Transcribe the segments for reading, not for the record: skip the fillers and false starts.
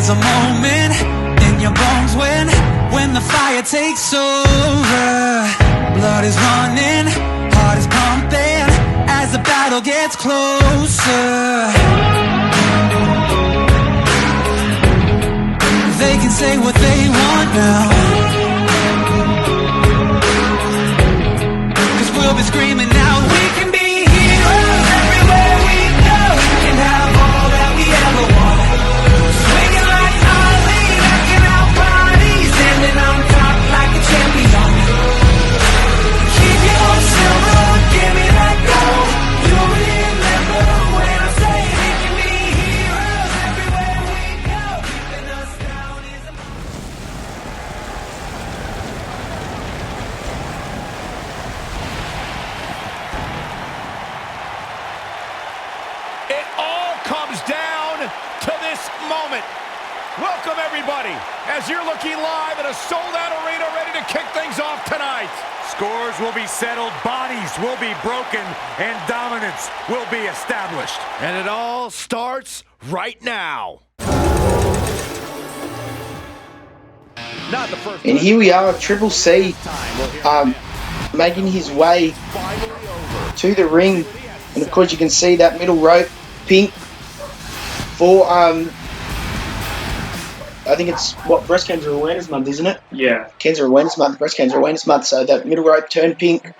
There's a moment in your bones when the fire takes over. Blood is running, heart is pumping as the battle gets closer. They can say what they want now, 'cause we'll be screaming out, we can be heroes everywhere we go. We can have all that we ever want. Swinging like Ali, knocking out bodies, standing on top like a champion. Keep your silver, give me that gold. You'll remember when I say we can be heroes everywhere we go. Keeping us down is a... It all comes down to this moment. Welcome, everybody, as you're looking live at a sold-out arena ready to kick things off tonight. Scores will be settled, bodies will be broken, and dominance will be established. And it all starts right now. Not the first. And here we are, Triple C, making his way to the ring. And of course you can see that middle rope, pink, for, I think it's, Breast Cancer Awareness Month, isn't it? Yeah. Cancer Awareness Month, Breast Cancer Awareness Month, so that middle rope turned pink.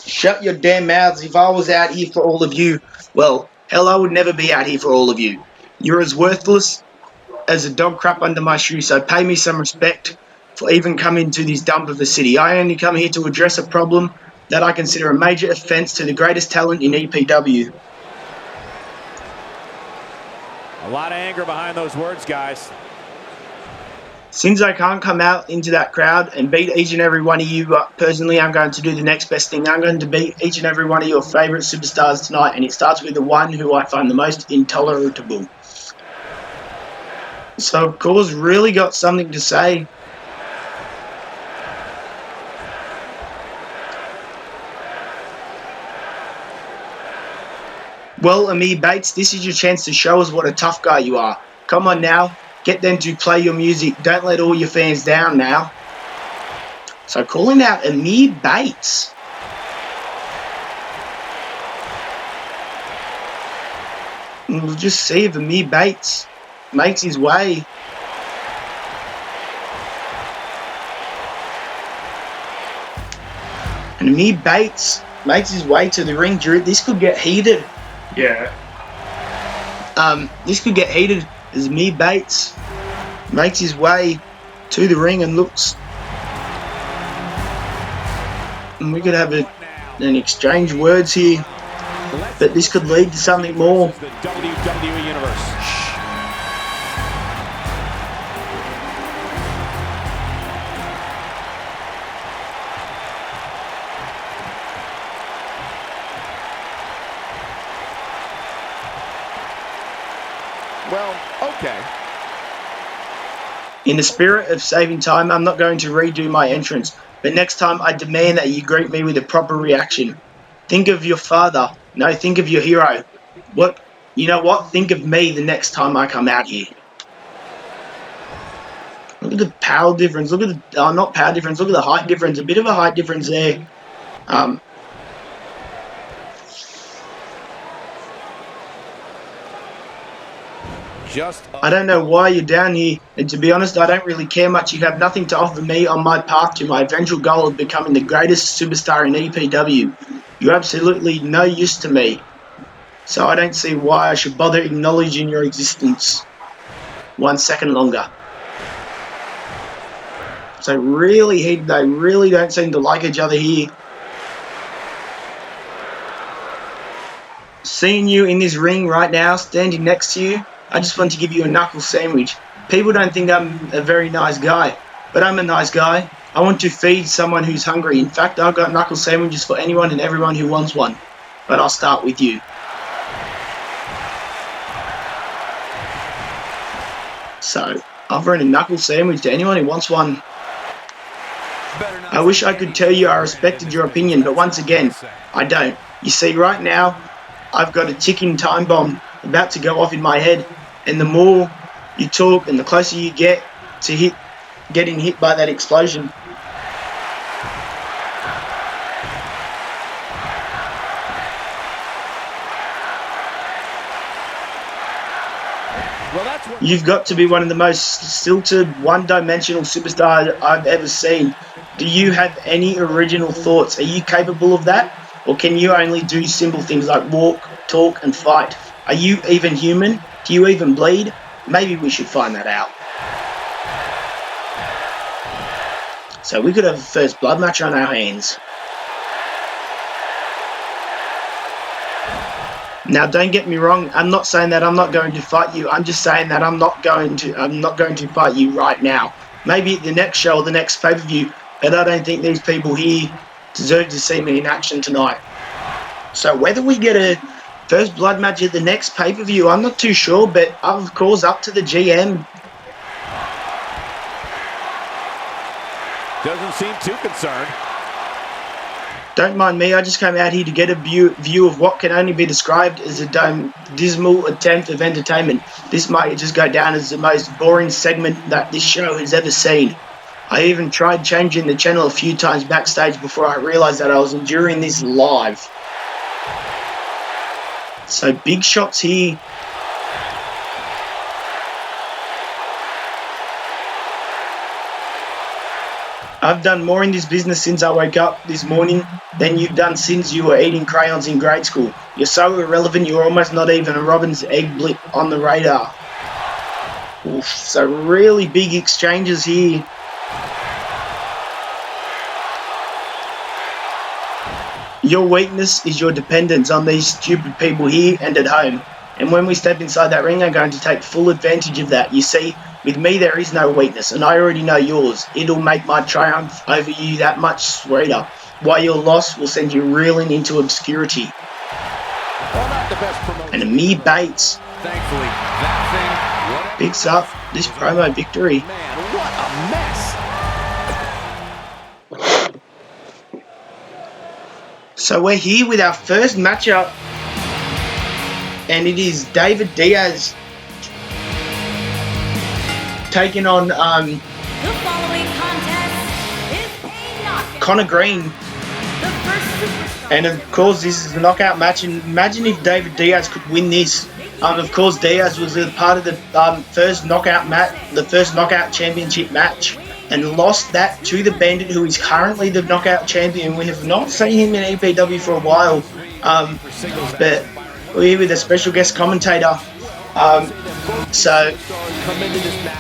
Shut your damn mouths. If I was out here for all of you, well, hell, I would never be out here for all of you. You're as worthless as a dog crap under my shoe, so pay me some respect for even coming to this dump of a city. I only come here to address a problem that I consider a major offence to the greatest talent in EPW. A lot of anger behind those words, guys. Since I can't come out into that crowd and beat each and every one of you, personally, I'm going to do the next best thing. I'm going to beat each and every one of your favourite superstars tonight, and it starts with the one who I find the most intolerable. So, of course, really got something to say. Well, Amir Bates, this is your chance to show us what a tough guy you are. Come on now, get them to play your music. Don't let all your fans down now. So calling out Amir Bates. And we'll just see if Amir Bates makes his way. And Amir Bates makes his way to the ring. This could get heated. Yeah. This could get heated as Amir Bates makes his way to the ring and looks. And we could have an exchange words here, but this could lead to something more. The WWE Universe. Well, okay. In the spirit of saving time, I'm not going to redo my entrance, but next time I demand that you greet me with a proper reaction. Think of your father. No, think of your hero. What? You know what? Think of me the next time I come out here. Look at the power difference. Look at the, not power difference, look at the height difference. A bit of a height difference there. I don't know why you're down here, and to be honest, I don't really care much. You have nothing to offer me on my path to my eventual goal of becoming the greatest superstar in EPW. You're absolutely no use to me, so I don't see why I should bother acknowledging your existence 1 second longer. So really, they really don't seem to like each other here. Seeing you in this ring right now, standing next to you, I just want to give you a knuckle sandwich. People don't think I'm a very nice guy, but I'm a nice guy. I want to feed someone who's hungry. In fact, I've got knuckle sandwiches for anyone and everyone who wants one. But I'll start with you. So, offering a knuckle sandwich to anyone who wants one. I wish I could tell you I respected your opinion, but once again, I don't. You see, right now, I've got a ticking time bomb about to go off in my head, And the more you talk and the closer you get to getting hit by that explosion. Well, that's what You've got to be one of the most stilted, one-dimensional superstars I've ever seen. Do you have any original thoughts? Are you capable of that? Or can you only do simple things like walk, talk, and fight? Are you even human? Do you even bleed? Maybe we should find that out. So we could have a first blood match on our hands. Now, don't get me wrong. I'm not saying that I'm not going to fight you. I'm just saying that I'm not going to fight you right now. Maybe at the next show or the next pay-per-view. But I don't think these people here deserve to see me in action tonight. So whether we get a first blood match at the next pay-per-view, I'm not too sure. But of course, up to the GM. doesn't seem too concerned. Don't mind me, I just came out here to get a view of what can only be described as a dismal attempt of entertainment. This might just go down as the most boring segment that this show has ever seen. I even tried changing the channel a few times backstage before I realised that I was enduring this live. So big shots here. I've done more in this business since I woke up this morning than you've done since you were eating crayons in grade school. You're so irrelevant, you're almost not even a Robin's egg blip on the radar. Oof, so really big exchanges here. Your weakness is your dependence on these stupid people here and at home. And when we step inside that ring, I'm going to take full advantage of that. You see, with me there is no weakness, and I already know yours. It'll make my triumph over you that much sweeter, while your loss will send you reeling into obscurity. Well, not the best promotion. And Amir Bates Thankfully, that thing picks up this promo victory. Man, what a mess. So we're here with our first matchup, and it is David Diaz taking on The following contest is a knockout. Connor Green. The first superstar. And of course, this is the knockout match. And imagine if David Diaz could win this. Of course, Diaz was a part of the first knockout championship match, and lost that to the Bandit, who is currently the knockout champion. We have not seen him in EPW for a while, but we're here with a special guest commentator.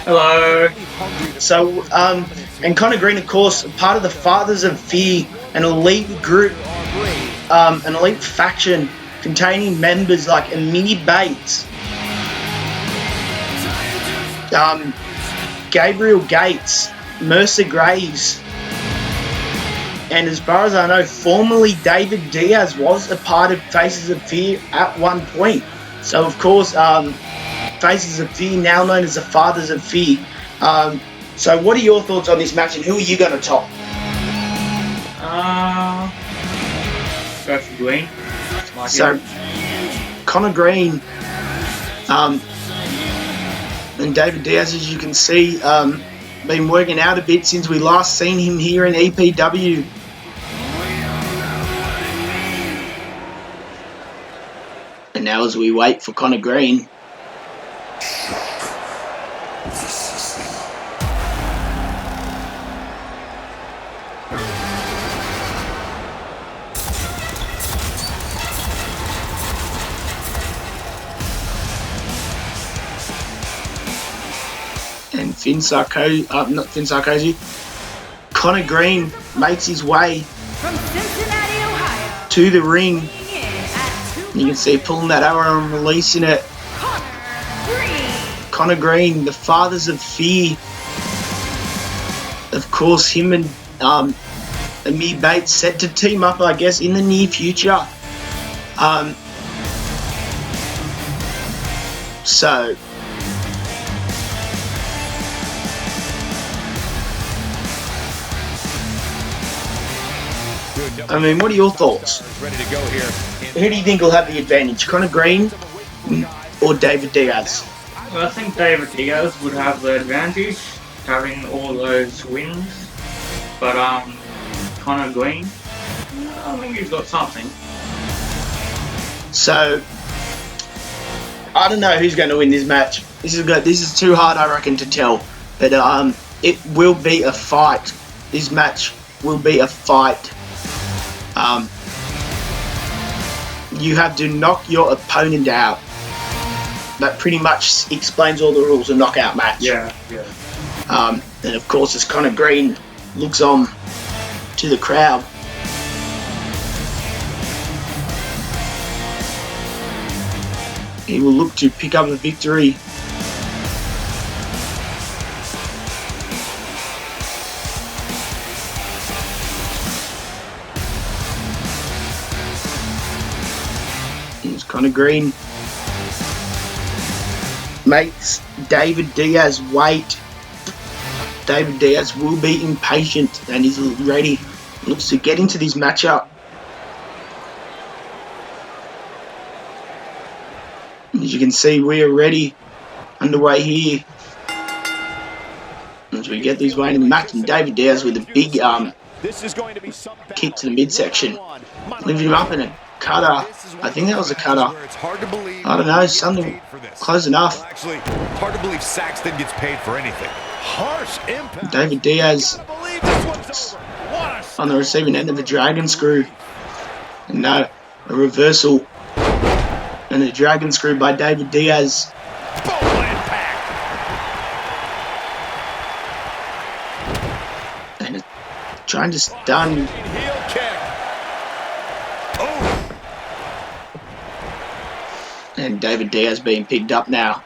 Hello. So, and Connor Green, of course, part of the Fathers of Fear, an elite group, an elite faction containing members like Amir Bates, Gabriel Gates, Mercer Graves, and as far as I know, formerly David Diaz was a part of Faces of Fear at one point. So, of course, Faces of Fear, now known as the Fathers of Fear. So what are your thoughts on this match, and who are you going to top? Go for Green. So, Connor Green and David Diaz, as you can see, been working out a bit since we last seen him here in EPW. And now as we wait for Connor Green, and Connor Green makes his way From Cincinnati, Ohio. to the ring. In at 2 You can see pulling that arrow and releasing it. Connor Green. Connor Green, the Fathers of Fear. Of course, him and Amir Bates set to team up, I guess, in the near future. So, I mean, what are your thoughts? Ready to go here. Who do you think will have the advantage, Connor Green or David Diaz? Well, I think David Diaz would have the advantage, having all those wins. But Conor Green, I think he's got something. So I don't know who's going to win this match. This is too hard, I reckon, to tell. But it will be a fight. This match will be a fight. You have to knock your opponent out. That pretty much explains all the rules of knockout match. Yeah. And of course, as Conor Green looks on to the crowd, he will look to pick up a victory. Here's Conor Green. Makes David Diaz wait. David Diaz will be impatient and is ready. Looks to get into this matchup. As you can see, we are ready, underway here. As we get this way into the match, and David Diaz with a big kick to the midsection, lifting him up in a cutter. I think that was a cutter. I don't know, something close enough. Actually, hard to believe Saxton gets paid for anything. Harsh impact. David Diaz on the receiving end of a dragon screw. And no, a reversal. And a dragon screw by David Diaz. And trying to stun. And David Diaz being picked up now.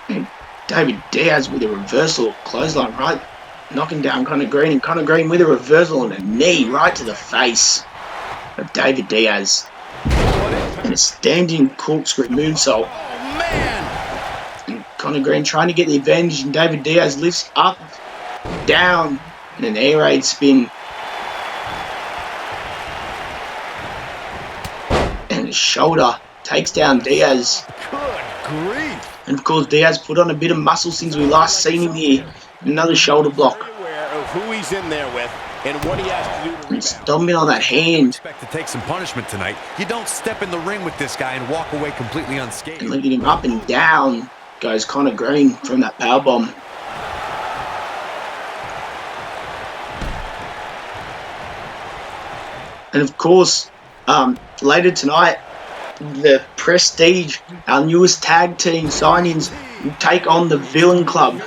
And David Diaz with a reversal clothesline, right? Knocking down Conor Green. And Conor Green with a reversal and a knee right to the face of David Diaz. And a standing corkscrew moonsault. Oh, man! And Conor Green trying to get the advantage, and David Diaz lifts up, down, and an air raid spin. And a shoulder takes down Diaz. Good grief! And of course, Diaz put on a bit of muscle since we last seen him here. Another shoulder block. Aware of who he's in there with and what he has to do to And stomping on that hand. Expect to take some punishment tonight. You don't step in the ring with this guy and walk away completely unscathed. And lifting him up and down goes Conor Green from that powerbomb. And of course, later tonight, the Prestige, our newest tag team signings, will take on the Villain Club.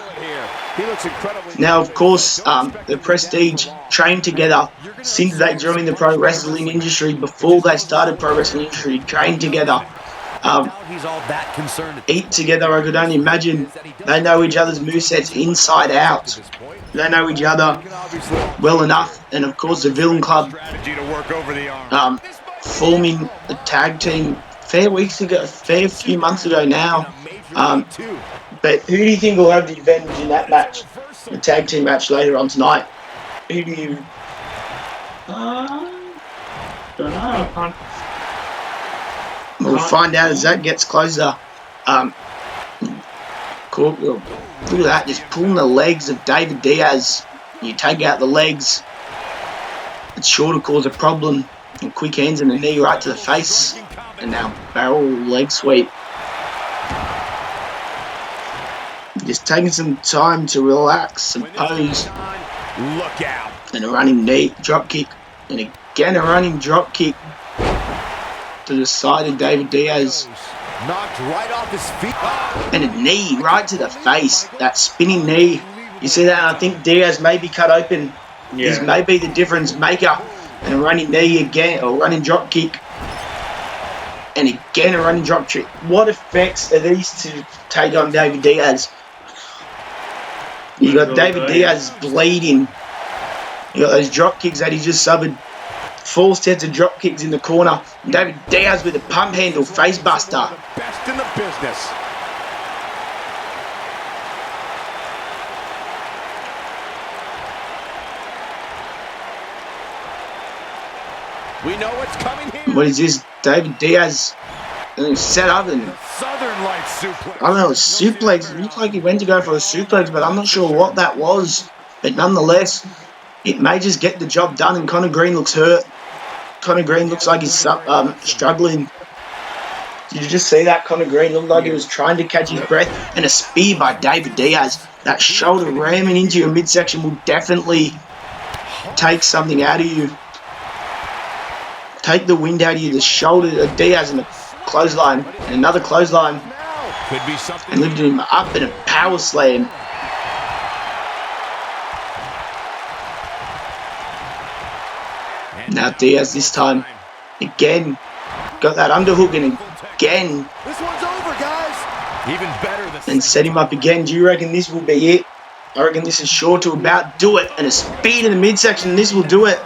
He looks incredibly. Now, of course, the Prestige trained together since they joined the pro wrestling industry. Before they started pro wrestling industry, trained together, He's all that concerned. eat together. I could only imagine. They know each other's movesets inside out. They know each other well enough. And of course, the Villain Club Strategy to work over the arm. forming a tag team fair few months ago now. But who do you think will have the advantage in that match? The tag team match later on tonight. Who do you? Don't know. I can't. We'll find out as that gets closer. Cool. Look at that, just pulling the legs of David Diaz. You take out the legs, it's sure to cause a problem. And quick hands and a knee right to the face. And now barrel leg sweep. Just taking some time to relax and pose. Look out. And a running knee, drop kick. And again a running drop kick to the side of David Diaz. Knocked right off his feet. And a knee right to the face. That spinning knee. You see that? And I think Diaz may be cut open. This may be the difference maker. And a running knee again, or running drop kick. And again a running drop kick. What effects are these to take on David Diaz? You got David Diaz bleeding. You got those drop kicks that he just suffered. 4 sets of drop kicks in the corner. And David Diaz with a pump handle face buster. Best in the business. We know what's coming here. What is this? David Diaz set up and Southern Northern Lights suplex. I don't know, a suplex. It looked like he went to go for a suplex, but I'm not sure what that was. But nonetheless, it may just get the job done, and Conor Green looks hurt. Conor Green looks like he's struggling. Did you just see that? Conor Green looked like he was trying to catch his breath. And a spear by David Diaz. That shoulder ramming into your midsection will definitely take something out of you. Take the wind out of you. The shoulder of Diaz and a clothesline. And another clothesline. Could be something. And lifted him up in a power slam. Now Diaz this time. Again. Got that underhook and again. This one's over, guys. Even better than. And set him up again. Do you reckon this will be it? I reckon this is sure to about do it. And a speed in the midsection. This will do it.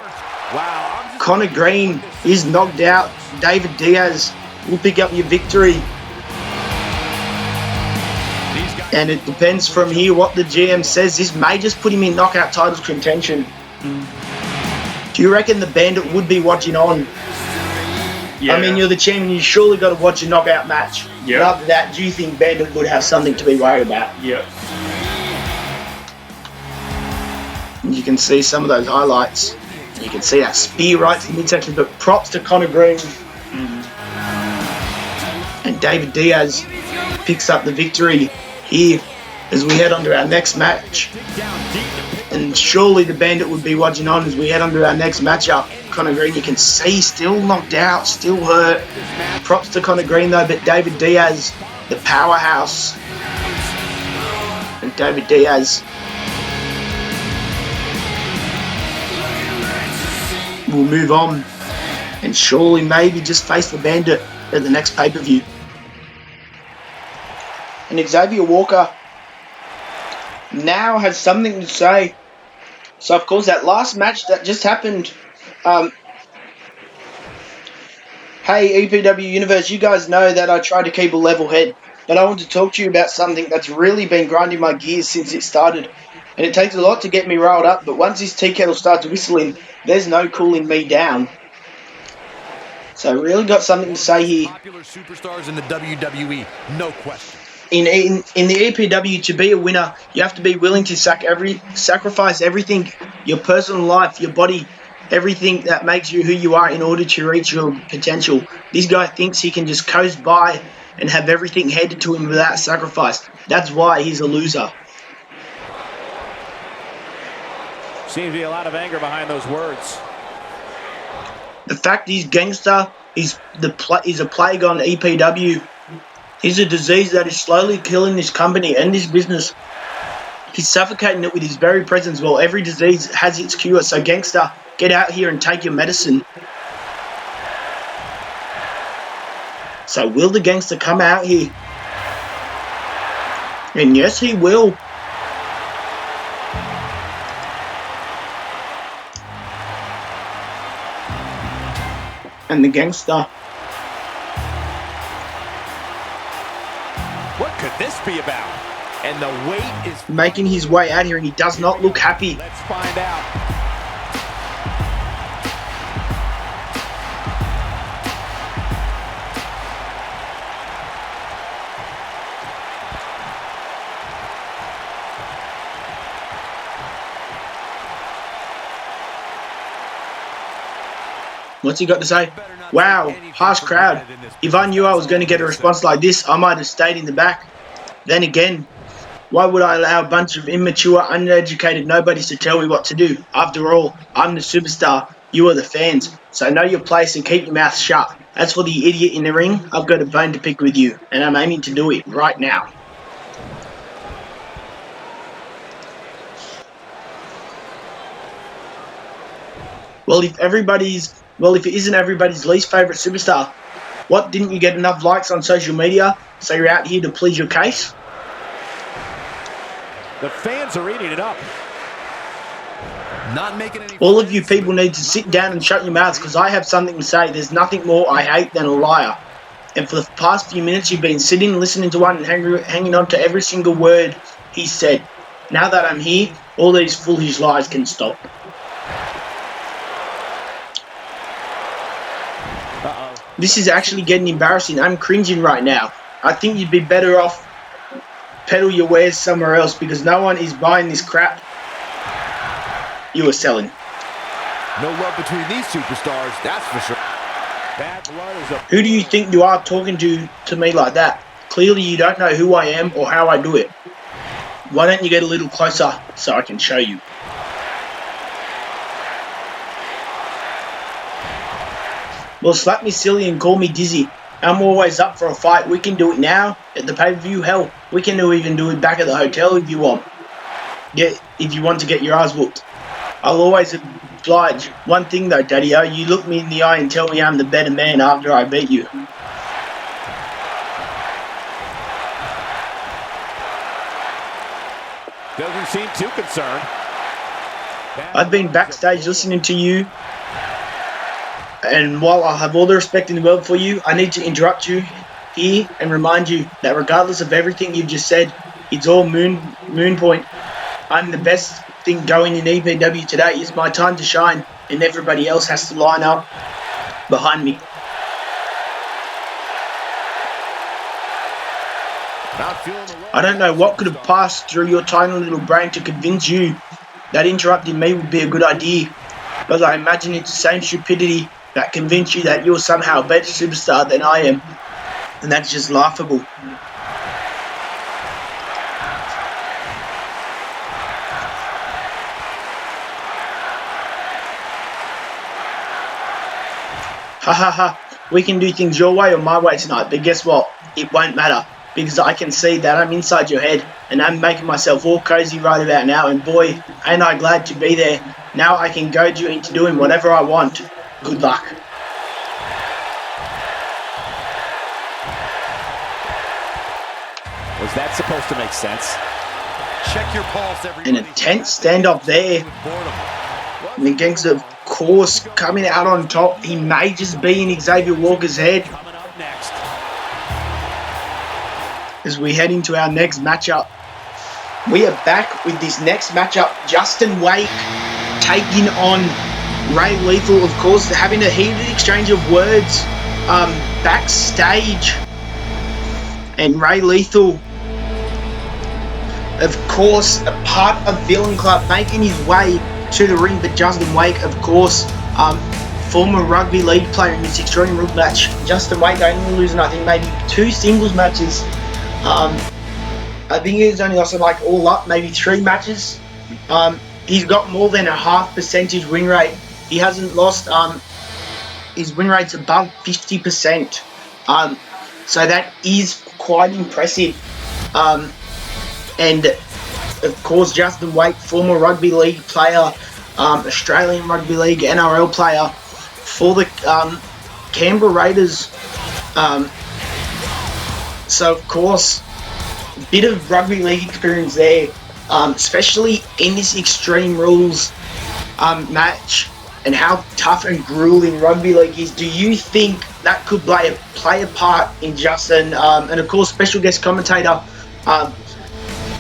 Wow. Conor Green is knocked out. David Diaz will pick up your victory. And it depends from here what the GM says. This may just put him in knockout titles contention. Do you reckon the Bandit would be watching on? Yeah. I mean, you're the champion. You surely got to watch a knockout match. Yeah. But after that, do you think Bandit would have something to be worried about? Yeah. And you can see some of those highlights. You can see that spear right to the midsection. But props to Conor Green. And David Diaz picks up the victory here as we head on to our next match. And surely the Bandit would be watching on as we head on to our next matchup. Conor Green, you can see, still knocked out, still hurt. Props to Conor Green though, but David Diaz, the powerhouse. And David Diaz will move on and surely maybe just face the Bandit at the next pay-per-view. And Xavier Walker now has something to say. So of course that last match that just happened, hey EPW Universe, you guys know that I try to keep a level head, but I want to talk to you about something that's really been grinding my gears since it started. And it takes a lot to get me riled up, but once this tea kettle starts whistling, there's no cooling me down. So I really got something to say here. Popular superstars in the WWE, no question. In the EPW, to be a winner, you have to be willing to sacrifice everything, your personal life, your body, everything that makes you who you are in order to reach your potential. This guy thinks he can just coast by and have everything handed to him without sacrifice. That's why he's a loser. Seems to be a lot of anger behind those words. The fact he's gangster is a plague on EPW. He's a disease that is slowly killing this company and this business. He's suffocating it with his very presence. Well, every disease has its cure. So, gangster, get out here and take your medicine. So, will the gangster come out here? And yes, he will. And the gangster, What could this be about? And the wait is making his way out here, and he does not look happy. Let's find out. What's he got to say? Wow, harsh crowd. If I knew I was going to get a response like this, I might have stayed in the back. Then again, why would I allow a bunch of immature, uneducated nobodies to tell me what to do? After all, I'm the superstar. You are the fans. So know your place and keep your mouth shut. As for the idiot in the ring, I've got a bone to pick with you, and I'm aiming to do it right now. Well, if it isn't everybody's least favourite superstar, what, didn't you get enough likes on social media, so you're out here to please your case? The fans are eating it up. Not making any. All of you people need to sit down and shut your mouths, because I have something to say. There's nothing more I hate than a liar. And for the past few minutes, you've been sitting, listening to one and hanging on to every single word he said. Now that I'm here, all these foolish lies can stop. This is actually getting embarrassing. I'm cringing right now. I think you'd be better off peddle your wares somewhere else because no one is buying this crap you are selling. No love between these superstars, that's for sure. Bad blood is a... Who do you think you are talking to me like that? Clearly you don't know who I am or how I do it. Why don't you get a little closer so I can show you? Well, slap me silly and call me dizzy. I'm always up for a fight. We can do it now at the pay-per-view. Hell, we can even do it back at the hotel if you want. Yeah, if you want to get your ass whooped. I'll always oblige. One thing though, Daddy-O, you look me in the eye and tell me I'm the better man after I beat you. Doesn't seem too concerned. I've been backstage listening to you, and while I have all the respect in the world for you, I need to interrupt you here and remind you that regardless of everything you've just said, it's all moon point. I'm the best thing going in EPW today. It's my time to shine, and everybody else has to line up behind me. I don't know what could have passed through your tiny little brain to convince you that interrupting me would be a good idea, but I imagine it's the same stupidity that convinced you that you're somehow a better superstar than I am, and that's just laughable. Ha ha ha, we can do things your way or my way tonight, but guess what? It won't matter, because I can see that I'm inside your head, and I'm making myself all cozy right about now, and boy, ain't I glad to be there. Now I can goad you into doing whatever I want. Good luck. Was that supposed to make sense? Check your pulse, everybody. An intense standoff there. And the Gangster, of course, coming out on top. He may just be in Xavier Walker's head. Coming up next. As we head into our next matchup. We are back with this next matchup. Justin Wake taking on Ray Lethal, of course, having a heated exchange of words backstage. And Ray Lethal, of course, a part of Villain Club, making his way to the ring. But Justin Wake, of course, former rugby league player in this Extreme Rules match. Justin Wake only losing, I think, maybe 2 singles matches. I think he's only lost like all up, maybe 3 matches. He's got more than a half percentage win rate. He hasn't lost, his win rate's above 50%. So that is quite impressive. And of course, Justin Wake, former rugby league player, Australian rugby league, NRL player for the Canberra Raiders. So of course, a bit of rugby league experience there, especially in this Extreme Rules match, and how tough and grueling rugby league is. Do you think that could play a part in Justin, and of course special guest commentator,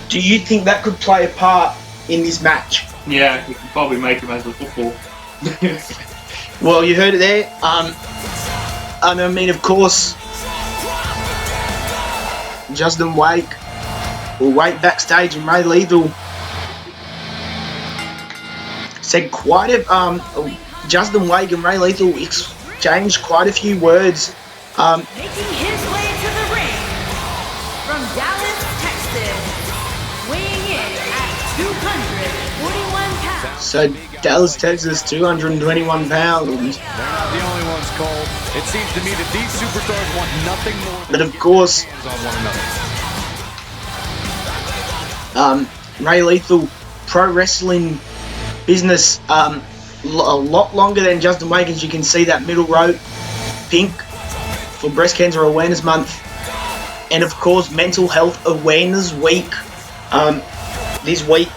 do you think that could play a part in this match? Yeah, we can probably make him as a football. Well, you heard it there. And I mean, of course, Justin Wake will wait backstage, and Ray Lethal said quite a Justin Wake and Ray Lethal exchanged quite a few words. Making his way to the ring from Dallas, Texas, weighing in at 241 pounds. So Dallas, Texas, 221 pounds. They're not the only ones, Cole. It seems to me that these superstars want nothing more than But of course, hands on one another. Ray Lethal, pro wrestling business, a lot longer than Justin Wake, as you can see that middle row, pink, for Breast Cancer Awareness Month, and of course Mental Health Awareness Week this week.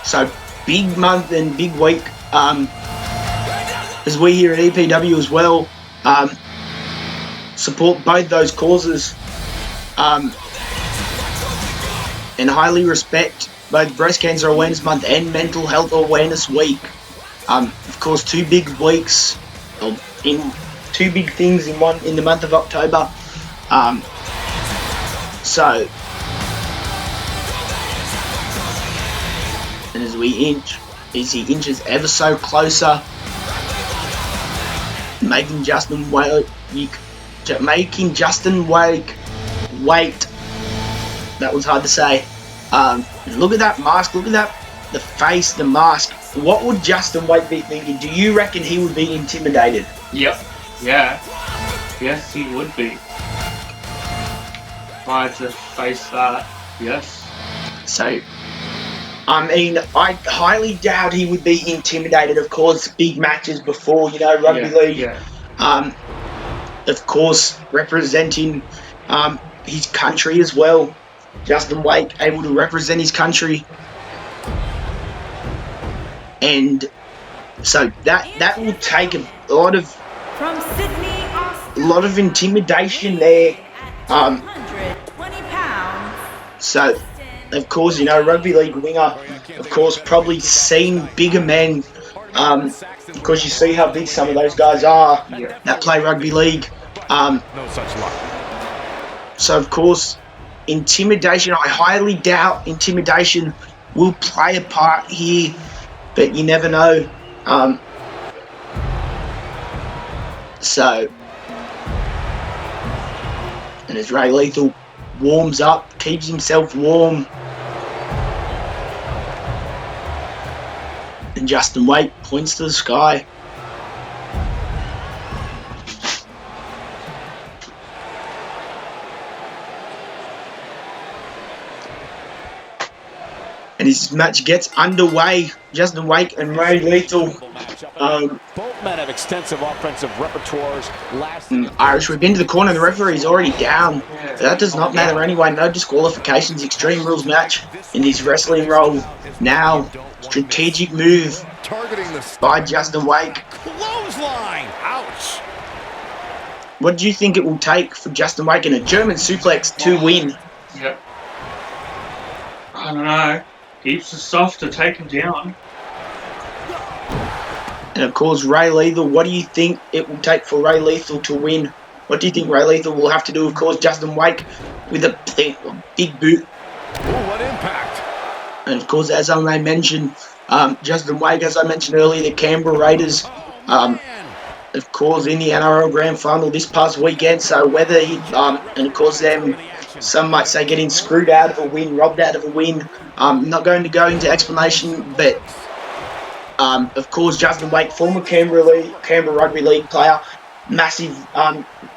So big month and big week, as we here at EPW as well support both those causes, and highly respect both Breast Cancer Awareness Month and Mental Health Awareness Week. Of course, 2 big weeks, in 2 big things in the month of October. So, and as he inches ever so closer, making Justin Wake wait. That was hard to say. Look at that mask. Look at that. The face, the mask. What would Justin Wake be thinking? Do you reckon he would be intimidated? Yep. Yeah. Yes, he would be. If I had to face that, yes. So, I mean, I highly doubt he would be intimidated. Of course, big matches before, rugby league. Yeah. Of course, representing his country as well. Justin Wake able to represent his country. And so that will take a lot of From Sydney, Australia, intimidation there. 220 pounds. So, of course, rugby league winger, of course, probably seen bigger men, because you see how big some of those guys are that play rugby league. No such luck. So, of course, intimidation, I highly doubt intimidation will play a part here, but you never know. And as Ray Lethal warms up, keeps himself warm, and Justin Wake points to the sky. And this match gets underway. Justin Wake and Ray Lethal. Both men have extensive offensive repertoires. Irish, we've been to the corner. The referee's already down. But that does not matter anyway. No disqualifications. Extreme Rules match in his wrestling role. Now, strategic move by Justin Wake. Clothesline. Ouch. What do you think it will take for Justin Wake in a German suplex to win? Yep. I don't know. Heaps of stuff to take him down. And of course, Ray Lethal, what do you think it will take for Ray Lethal to win? What do you think Ray Lethal will have to do? Of course, Justin Wake with a big boot. Ooh, what impact. And of course, as I mentioned, Justin Wake, as I mentioned earlier, the Canberra Raiders, of course, in the NRL Grand Final this past weekend. So whether he, and of course, them, some might say getting screwed out of a win, robbed out of a win. Not going to go into explanation, but of course, Justin Wake, former Canberra Rugby League player, massive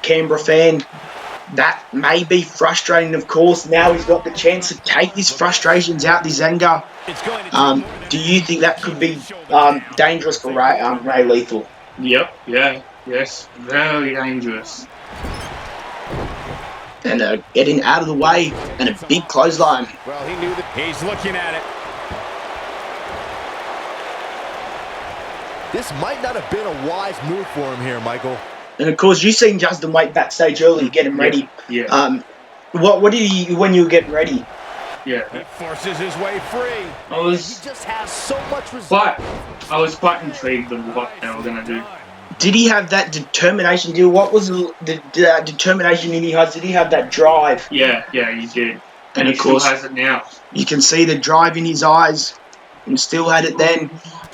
Canberra fan. That may be frustrating, of course. Now he's got the chance to take these frustrations out, this anger. Do you think that could be dangerous for Ray Lethal? Yep, yeah, yes, very dangerous. And getting out of the way, and a big clothesline. Well, he knew that. He's looking at it. This might not have been a wise move for him here, Michael. And of course, you seen Justin Wake backstage earlier, getting ready. Yeah. What did he when you were getting ready? Yeah. He forces his way free. He just has so much I was quite intrigued with what they were gonna do. Did he have that determination? What was the determination in his eyes? Did he have that drive? Yeah, he did. And of he course, still has it now. You can see the drive in his eyes, and still had it then.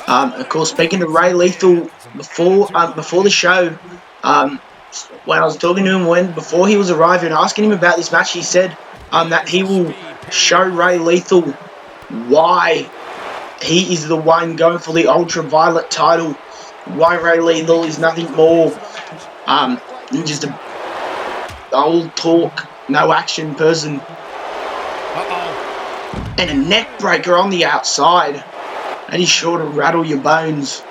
Of course, speaking to Ray Lethal before the show, when I was talking to him before he was arriving, asking him about this match, he said that he will show Ray Lethal why he is the one going for the ultraviolet title. Why Ray Lethal is nothing more than just a old talk, no action person. And a neck breaker on the outside. That is sure to rattle your bones.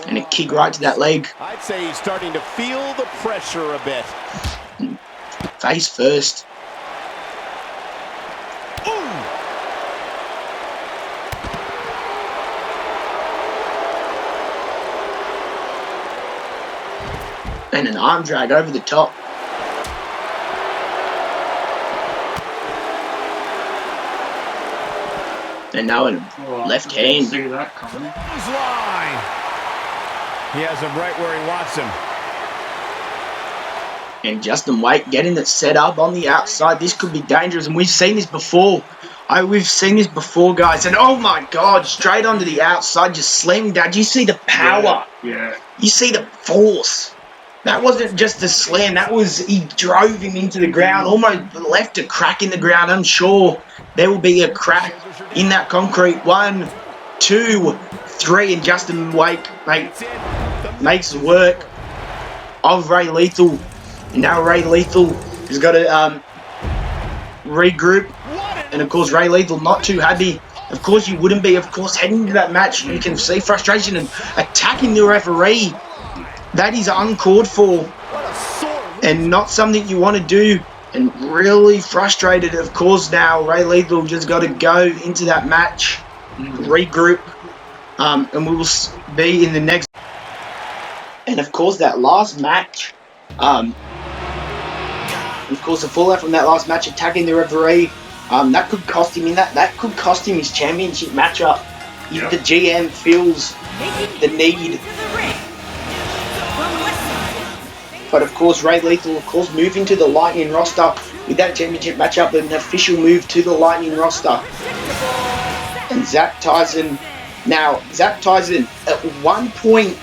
And a kick right to that leg. I'd say he's starting to feel the pressure a bit. Face first. And an arm drag over the top. And now a left hand. See that coming. Line. He has him right where he wants him. And Justin Wake getting it set up on the outside. This could be dangerous, and we've seen this before. We've seen this before, guys. And oh my God, straight onto the outside, just slamming down. Do you see the power? Yeah. You see the force. That wasn't just a slam. That was, he drove him into the ground, almost left a crack in the ground. I'm sure there will be a crack in that concrete. 1, 2, 3, and Justin Wake makes work of Ray Lethal. And now Ray Lethal has got to regroup. And of course, Ray Lethal not too happy. Of course, you wouldn't be. Of course, heading into that match, you can see frustration and attacking the referee. That is uncalled for and not something you want to do. And really frustrated, of course, now Ray Lethal just got to go into that match, regroup, and we will be in the next. And of course, that last match, of course, the fallout from that last match, attacking the referee, that could cost him that could cost him his championship matchup. If the GM feels the need. But of course, Ray Lethal, of course, moving to the Lightning roster with that championship matchup, an official move to the Lightning roster. And Zach Tyson. Now, Zach Tyson, at one point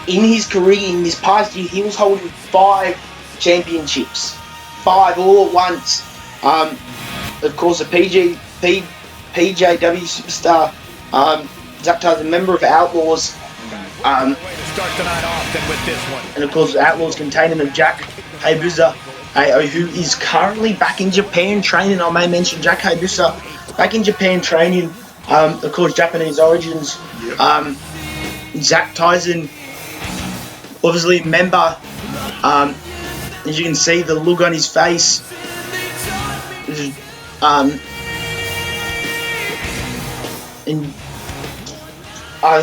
in his career, in this past year, he was holding 5 championships. 5 all at once. Of course, a PJW superstar, Zach Tyson, member of Outlaws. And of course, Outlaws containing of Jack Hayabusa, who is currently back in Japan training. I may mention Jack Hayabusa back in Japan training. Of course, Japanese origins. Zach Tyson, obviously member. As you can see, the look on his face. And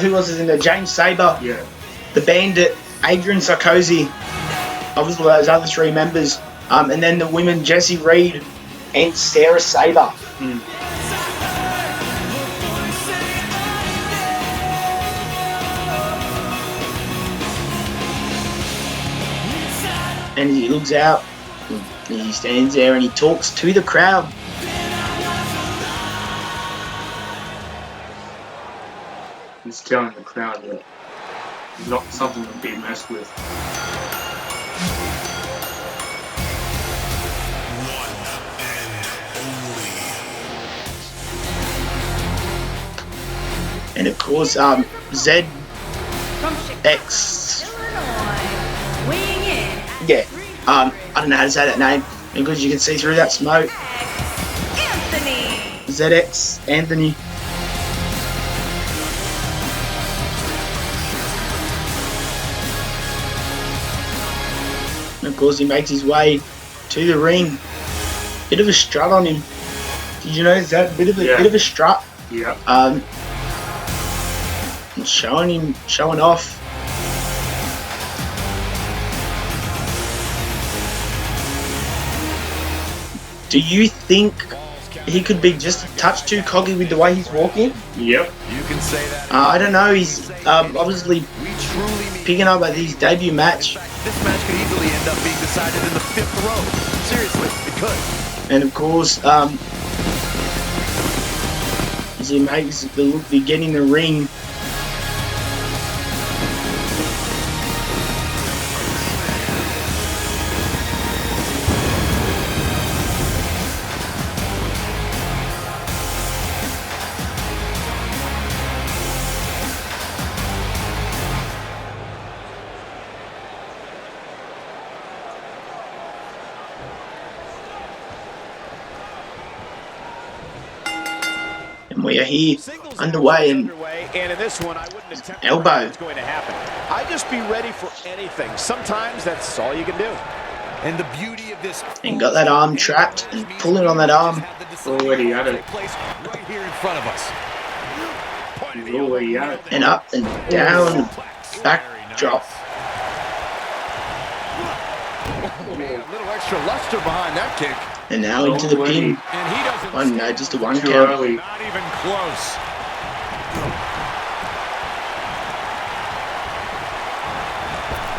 who else is in there? James Sabre, the Bandit, Adrian Sarkozy, obviously those other 3 members, and then the women, Jessie Reed and Sarah Sabre. And he looks out, and he stands there and he talks to the crowd. He's telling the crowd that he's not something to be messed with. And of course, ZX. Yeah, I don't know how to say that name because you can see through that smoke. ZX Anthony. And of course, he makes his way to the ring. Bit of a strut on him. Did you notice that? Bit of a strut. Yeah. And showing off. Do you think he could be just a touch too cocky with the way he's walking? Yep. You can say that. I don't know. He's obviously picking up at his debut match. This match could easily end up being decided in the 5th row. Seriously, it could. And of course, as he makes the look to get in the ring. We are here underway and in this one, I wouldn't attempt elbow. what's going to happen. I'd just be ready for anything. Sometimes that's all you can do. And the beauty of this, and got that arm trapped and pulling on that arm. Already at it. Right here in front of us. He's already at it. And up and down, back drop. Oh, man, a little extra luster behind that kick. And now into the pin. And he doesn't. Oh no, just a 1 Too count. early. Not even close.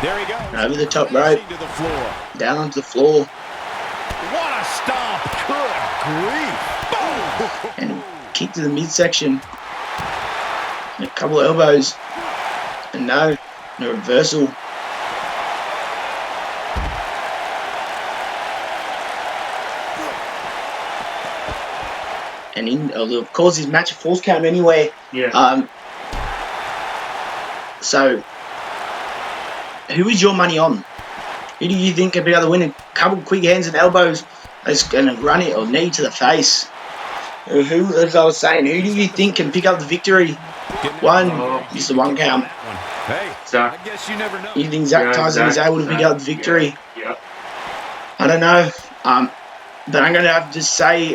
There he goes. Over the top rope. To the floor. Down onto the floor. What a stomp. Good grief. Boom. And kick to the midsection. And a couple of elbows. And no reversal. And of course, his match of falls count anyway. Yeah. So, who is your money on? Who do you think could be able to win? A couple quick hands and elbows is going to run it or knee to the face. Who, as I was saying, who do you think can pick up the victory? One, just the one count. Hey, Zach. I guess you never know. You think Zach Tyson is able to pick up the victory? Yeah. I don't know. But I'm going to have to say,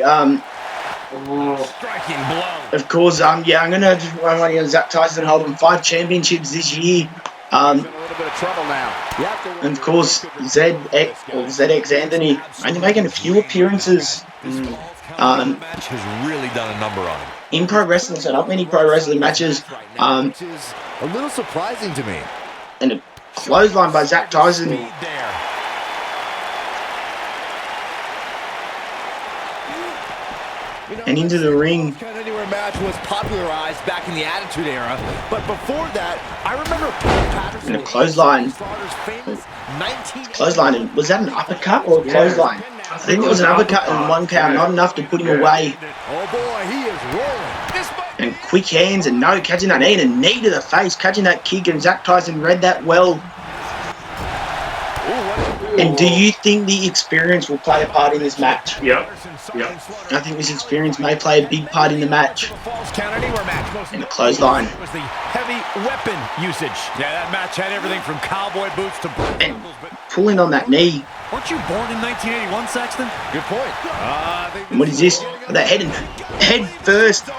Striking blow. of course, I'm going to have to run money on Zach Tyson holding 5 championships this year. In a little bit of trouble now. And of course, ZX Anthony only making a few appearances Match has really done a number on him. in pro wrestling, so not many pro wrestling matches. Which is a little surprising to me. And a clothesline by Zach Tyson. There. And into the ring. Count Anywhere match was popularized back in the Attitude Era, but before that, I remember Patterson And a clothesline. famous 19 Clothesline. Was that an uppercut or a clothesline? I think it was an uppercut in 1 count, not enough to put him away. Oh boy, he is rolling. This might And quick hands and no, catching that knee and a knee to the face, catching that kick, and Zach Tyson read that well. And do you think the experience will play a part in this match? Yep. I think this experience may play a big part in the match. Falls count anywhere match. Most And a clothesline. was the heavy weapon usage. Yeah, that match had everything from cowboy boots to And pulling on that knee. Weren't you born in 1981, Sexton? Good point. And what is this? That head first.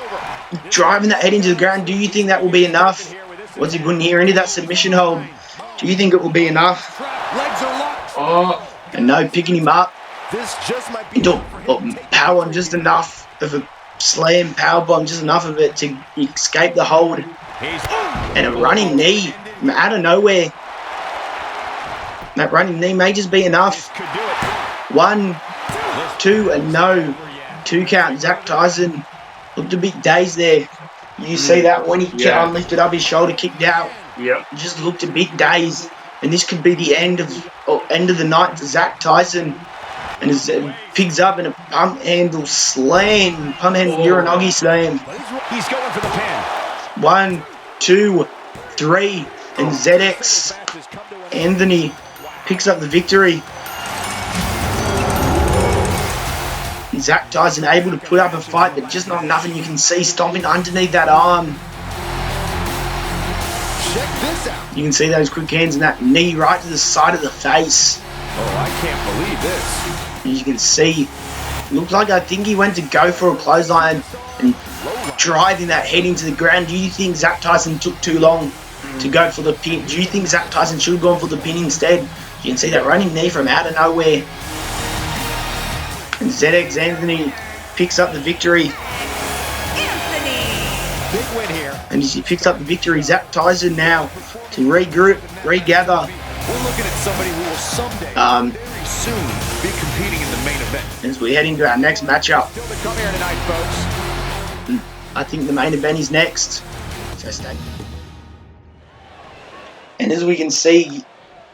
Driving that head into the ground. Do you think that will be enough? What's he putting here into that submission hold? Do you think it will be enough? Legs are locked. Oh, And no, picking him up. This just might be Into power on just enough of a slam power bomb, just enough of it to escape the hold. And a running knee from out of nowhere. That running knee may just be enough. could do it. 1, 2, and no. 2 count. Zach Tyson looked a bit dazed there. You see that when he lifted up his shoulder, kicked out. yep. Just looked a bit dazed. And this could be the end of the night for Zach Tyson. And as it picks up in a pump handle slam, pump handle Uranagi slam. He's going for the pin. 1, 2, 3, and ZX Anthony picks up the victory. And Zach Tyson able to put up a fight, but just not enough, and you can see stomping underneath that arm. Check this out. You can see those quick hands and that knee right to the side of the face. Oh, I can't believe this. As you can see, looked like I think he went to go for a clothesline and driving that head into the ground. Do you think Zach Tyson took too long to go for the pin? Do you think Zach Tyson should have gone for the pin instead? You can see that running knee from out of nowhere. And ZX Anthony picks up the victory. Anthony. Big win here. And as he picks up the victory, Zach Tyson now to regroup, regather. We're looking at somebody who will someday, very soon, be competing in the main event. As we head into our next matchup. Still to come here tonight, folks. I think the main event is next. And as we can see,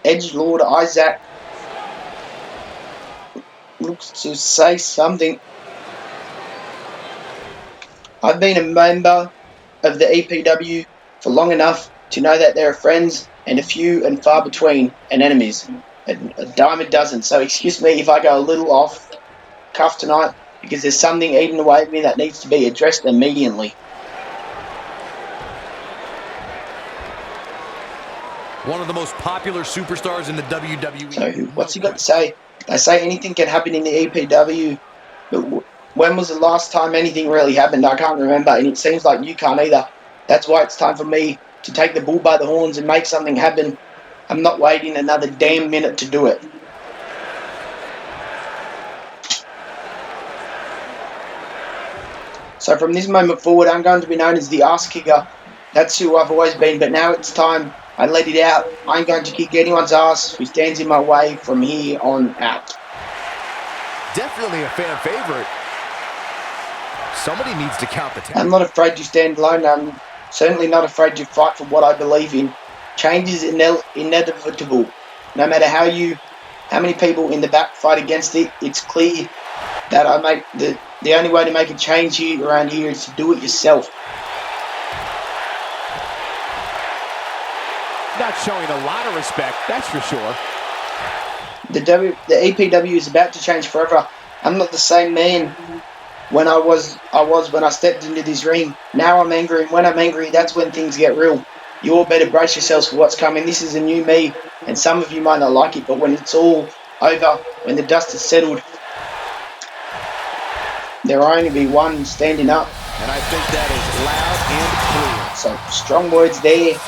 Edgelord Isaac looks to say something. I've been a member of the EPW for long enough to know that there are friends and a few and far between and enemies. A dime a dozen. So excuse me if I go a little off cuff tonight, because there's something eating away at me that needs to be addressed immediately. One of the most popular superstars in the WWE. So what's he got to say? They say anything can happen in the EPW, but when was the last time anything really happened? I can't remember, and it seems like you can't either. That's why it's time for me to take the bull by the horns and make something happen. I'm not waiting another damn minute to do it. So from this moment forward, I'm going to be known as the ass kicker. That's who I've always been, but now it's time I let it out. I ain't going to kick anyone's ass who stands in my way from here on out. Definitely a fan favorite. Somebody needs to count the I'm not afraid to stand alone. I'm certainly not afraid to fight for what I believe in. Change is inevitable. No matter how many people in the back fight against it, it's clear that the only way to make a change here around here is to do it yourself. Not showing a lot of respect, that's for sure. The EPW is about to change forever. I'm not the same man when I was when I stepped into this ring. Now I'm angry, and when I'm angry, that's when things get real. You all better brace yourselves for what's coming. This is a new me, and some of you might not like it, but when it's all over, when the dust has settled, there will only be one standing up. And I think that is loud and clear. So, strong words there. Wow,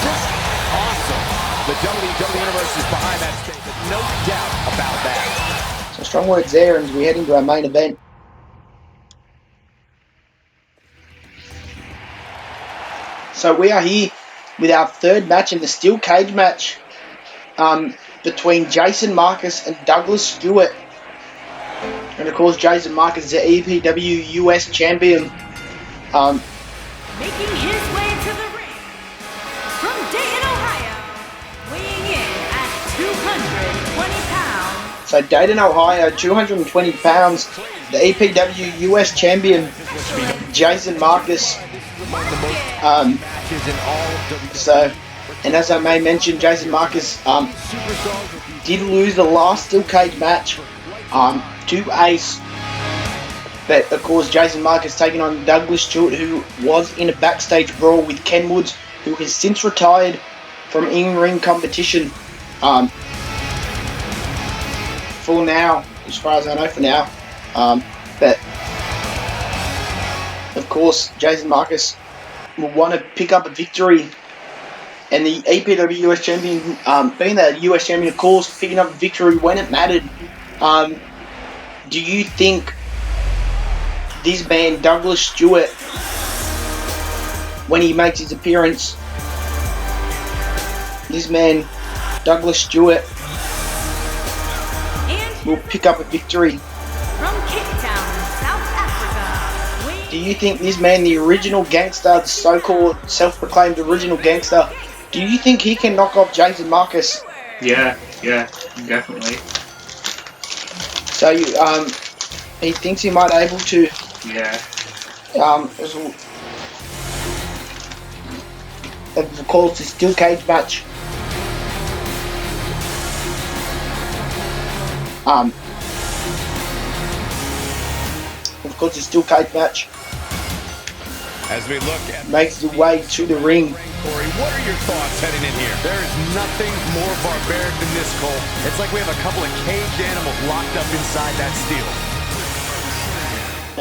just awesome. The WWE Universe is behind that statement, no doubt about that. So, strong words there, and we head into our main event. So, we are here with our third match in the steel cage match between Jason Marcus and Douglas Stewart. And of course, Jason Marcus is the EPW US champion. Making his way to the ring from Dayton, Ohio, weighing in at 220 pounds. So Dayton, Ohio, 220 pounds, the EPW US champion, Jason Marcus. And as I may mention, Jason Marcus did lose the last steel cage match to Ace. But of course, Jason Marcus taking on Douglas Stewart, who was in a backstage brawl with Ken Woods, who has since retired from in-ring competition. For now, as far as I know, for now. But of course, Jason Marcus will want to pick up a victory, and the EPW US champion, being the US champion, of course, picking up a victory when it mattered. Do you think this man, Douglas Stewart, when he makes his appearance, this man, Douglas Stewart, will pick up a victory? From Cape Town, South Africa. Do you think this man, the original gangster, the so-called self-proclaimed original gangster, do you think he can knock off Jason Marcus? Yeah, definitely. So he thinks he might be able to. Yeah. Of course, the steel cage match. Of course, the steel cage match As we look at makes the way to the ring. Corey, what are your thoughts heading in here? There is nothing more barbaric than this, Cole. It's like we have a couple of caged animals locked up inside that steel.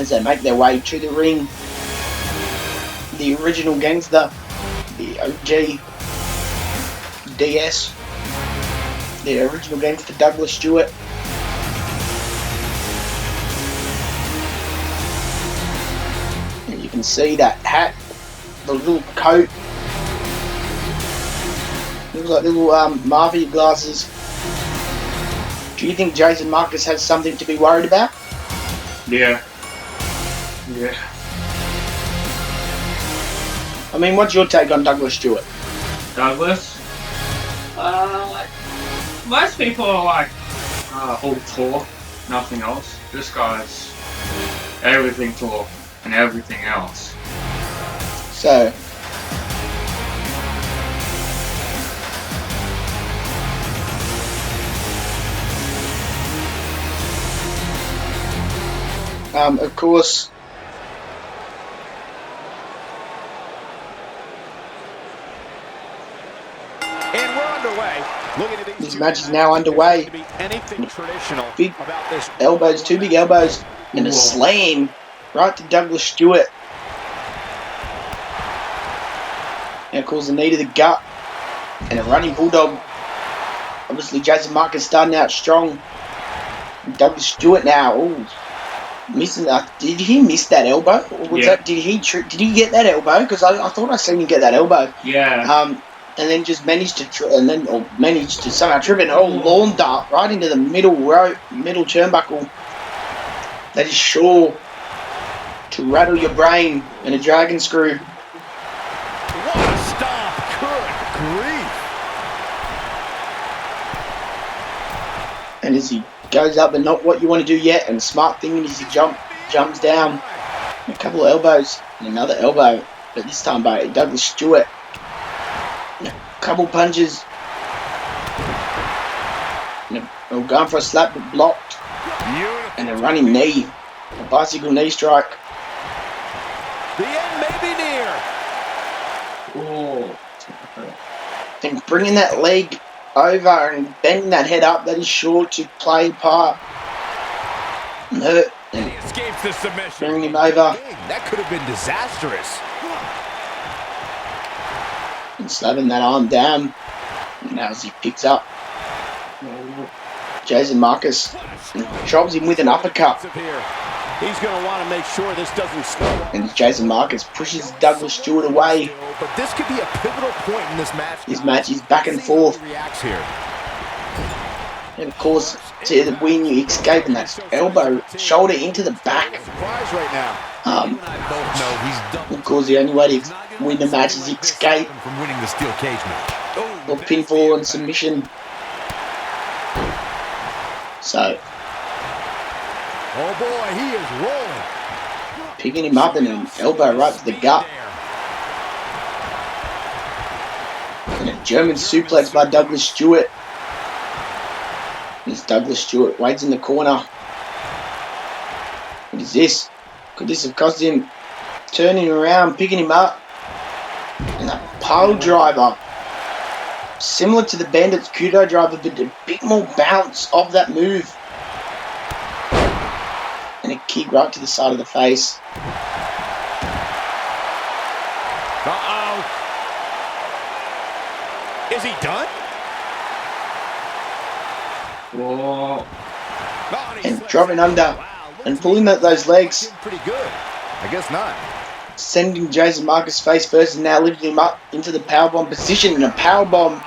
As they make their way to the ring, the original gangster, the OG DS, the original gangster Douglas Stewart. And you can see that hat, the little coat, looks like little mafia glasses. Do you think Jason Marcus has something to be worried about? Yeah. I mean, what's your take on Douglas Stewart? Douglas? Most people are like, all talk, nothing else. This guy's everything talk and everything else. So, of course, And we're underway. Looking at this match is now underway. Anything traditional Big about this. elbows, two big elbows, and a slam right to Douglas Stewart. And of course, the knee to the gut and a running bulldog. Obviously, Jason Marcus starting out strong. Douglas Stewart now, ooh, missing. Did he miss that elbow? Or was Yeah. that? Did he get that elbow? Because I thought I seen him get that elbow. Yeah. and then just managed to somehow trip it. Oh, lawn dart right into the middle turnbuckle. That is sure to rattle your brain in a dragon screw. What a stop. Good grief. And as he goes up, but not what you want to do yet, and smart thing is he jumps down. And a couple of elbows, and another elbow, but this time by Douglas Stewart. And a couple punches. And going for a slap, but blocked. And a running knee. A bicycle knee strike. The end may be near. Oh. And bringing that leg over and bending that head up, that is sure to play part. And hurt. And He escapes the submission. bringing him over. That could have been disastrous. And slapping that arm down. And now as he picks up Jason Marcus and chops him with an uppercut. He's going to want to make sure this doesn't snowball. And Jason Marcus pushes Douglas Stewart away. But this could be a pivotal point in this match. This match is back and forth. Reacts here. And of course, to win, you escape, and that elbow, shoulder into the back. Surprise right now. Both know he's done. Of course, the only way to win the match is escape From winning the steel cage match. or pinfall and submission. So, Oh boy, he is rolling. picking him up and an elbow right to the gut. And a German suplex by Douglas Stewart. As Douglas Stewart waits in the corner. What is this? Could this have cost him turning around, picking him up? And a pile driver. Similar to the Bandit's Kudo driver, but a bit more bounce of that move. And a kick right to the side of the face. Uh-oh. Is he done? Whoa. And dropping under and pulling at those legs. Pretty good. I guess not. Sending Jason Marcus face first and now lifting him up into the powerbomb position, and a powerbomb.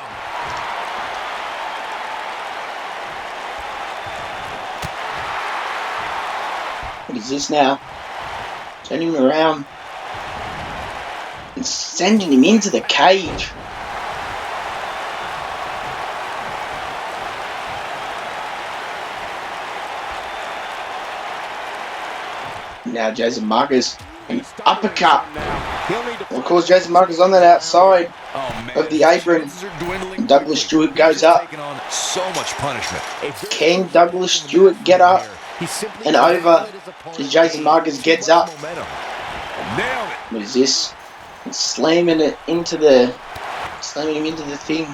What is this now? Turning him around and sending him into the cage. Now Jason Marcus, an uppercut. Of course, Jason Marcus on that outside of the apron. And Douglas Stewart goes up. So much punishment. Can Douglas Stewart get up and over as Jason Marcus gets up? Nailed it. What is this? And slamming him into the thing.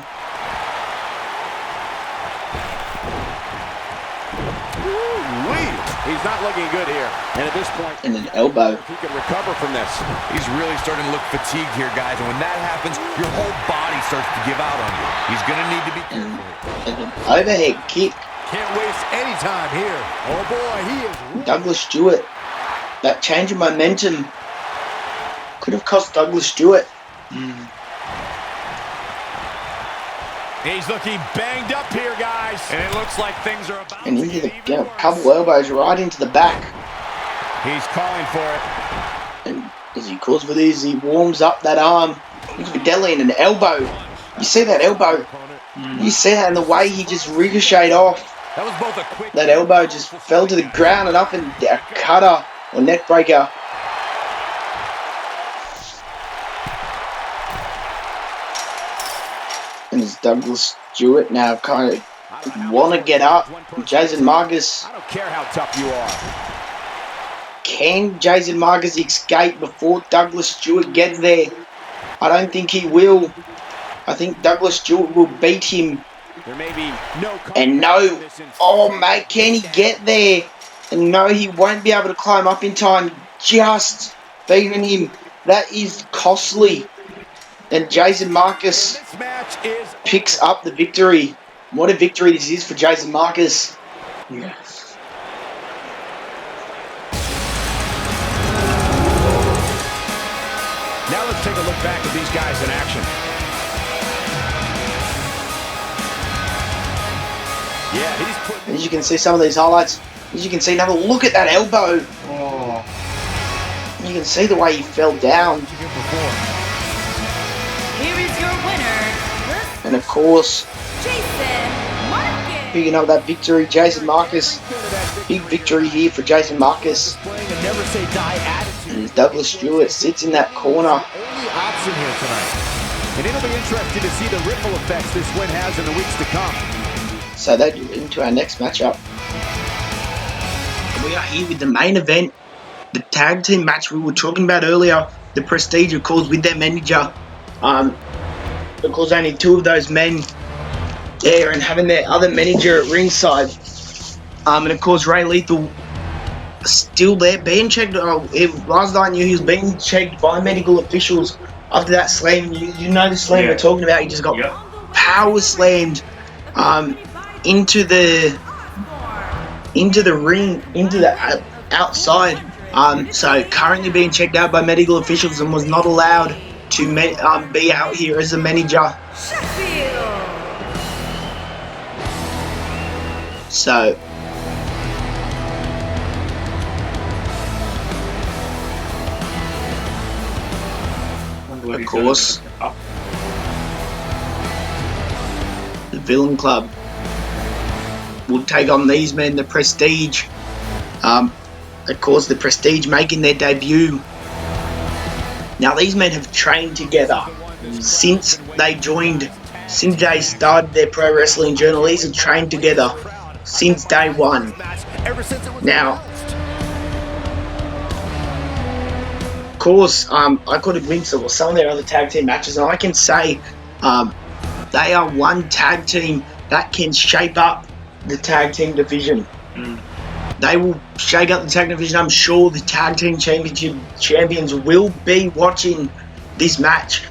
He's not looking good here. And at this point, And an elbow. he can recover from this. He's really starting to look fatigued here, guys. And when that happens, your whole body starts to give out on you. He's going to need to be careful. And an overhead kick. Can't waste any time here. Oh boy, he is. Douglas Stewart. That change of momentum could have cost Douglas Stewart. He's looking banged up here, guys. And it looks like things are about And to into the get even worse. couple elbows right into the back. He's calling for it. And as he calls for these, he warms up that arm. Looks for Deli and an elbow. You see that elbow? You see that in the way he just ricocheted off. That was both a quick... That elbow just fell to the ground and up and a cutter or neck breaker. And it's Douglas Stewart now kind of want to get up. Jason Marcus. I don't care how tough you are. Can Jason Marcus escape before Douglas Stewart gets there? I don't think he will. I think Douglas Stewart will beat him. There may be no. And no. Oh, mate, can he get there? And no, he won't be able to climb up in time. Just beating him. That is costly. And Jason Marcus This match is. picks up the victory. What a victory this is for Jason Marcus. Yes. Now let's take a look back at these guys in action. you can see some of these highlights. As you can see, now look at that elbow. Oh, You can see the way he fell down. Here is your winner, And of course, Jason Marcus. picking up that victory, Jason Marcus. Big victory here for Jason Marcus. Displaying a never say die attitude. And Douglas Stewart sits in that corner. Only option here tonight. And it'll be interesting to see the ripple effects this win has in the weeks to come. So that into our next matchup. And we are here with the main event, the tag team match we were talking about earlier. The Prestige, of course, with their manager. Of course, only two of those men there, and having their other manager at ringside. And of course, Ray Lethal still there, being checked. Last night I knew he was being checked by medical officials after that slam. You know the slam we're talking about. He just got power slammed into the ring, into the outside. So currently being checked out by medical officials and was not allowed to be out here as a manager. Sheffield. So of course, the Villain Club will take on these men, the Prestige. Of course, the Prestige making their debut. Now, these men have trained together since they started their pro wrestling journey. These have trained together since day one. Now, of course, I caught a glimpse of some of their other tag team matches, and I can say they are one tag team that can shape up the tag team division. They will shake up the tag division. I'm sure the tag team championship champions will be watching this match.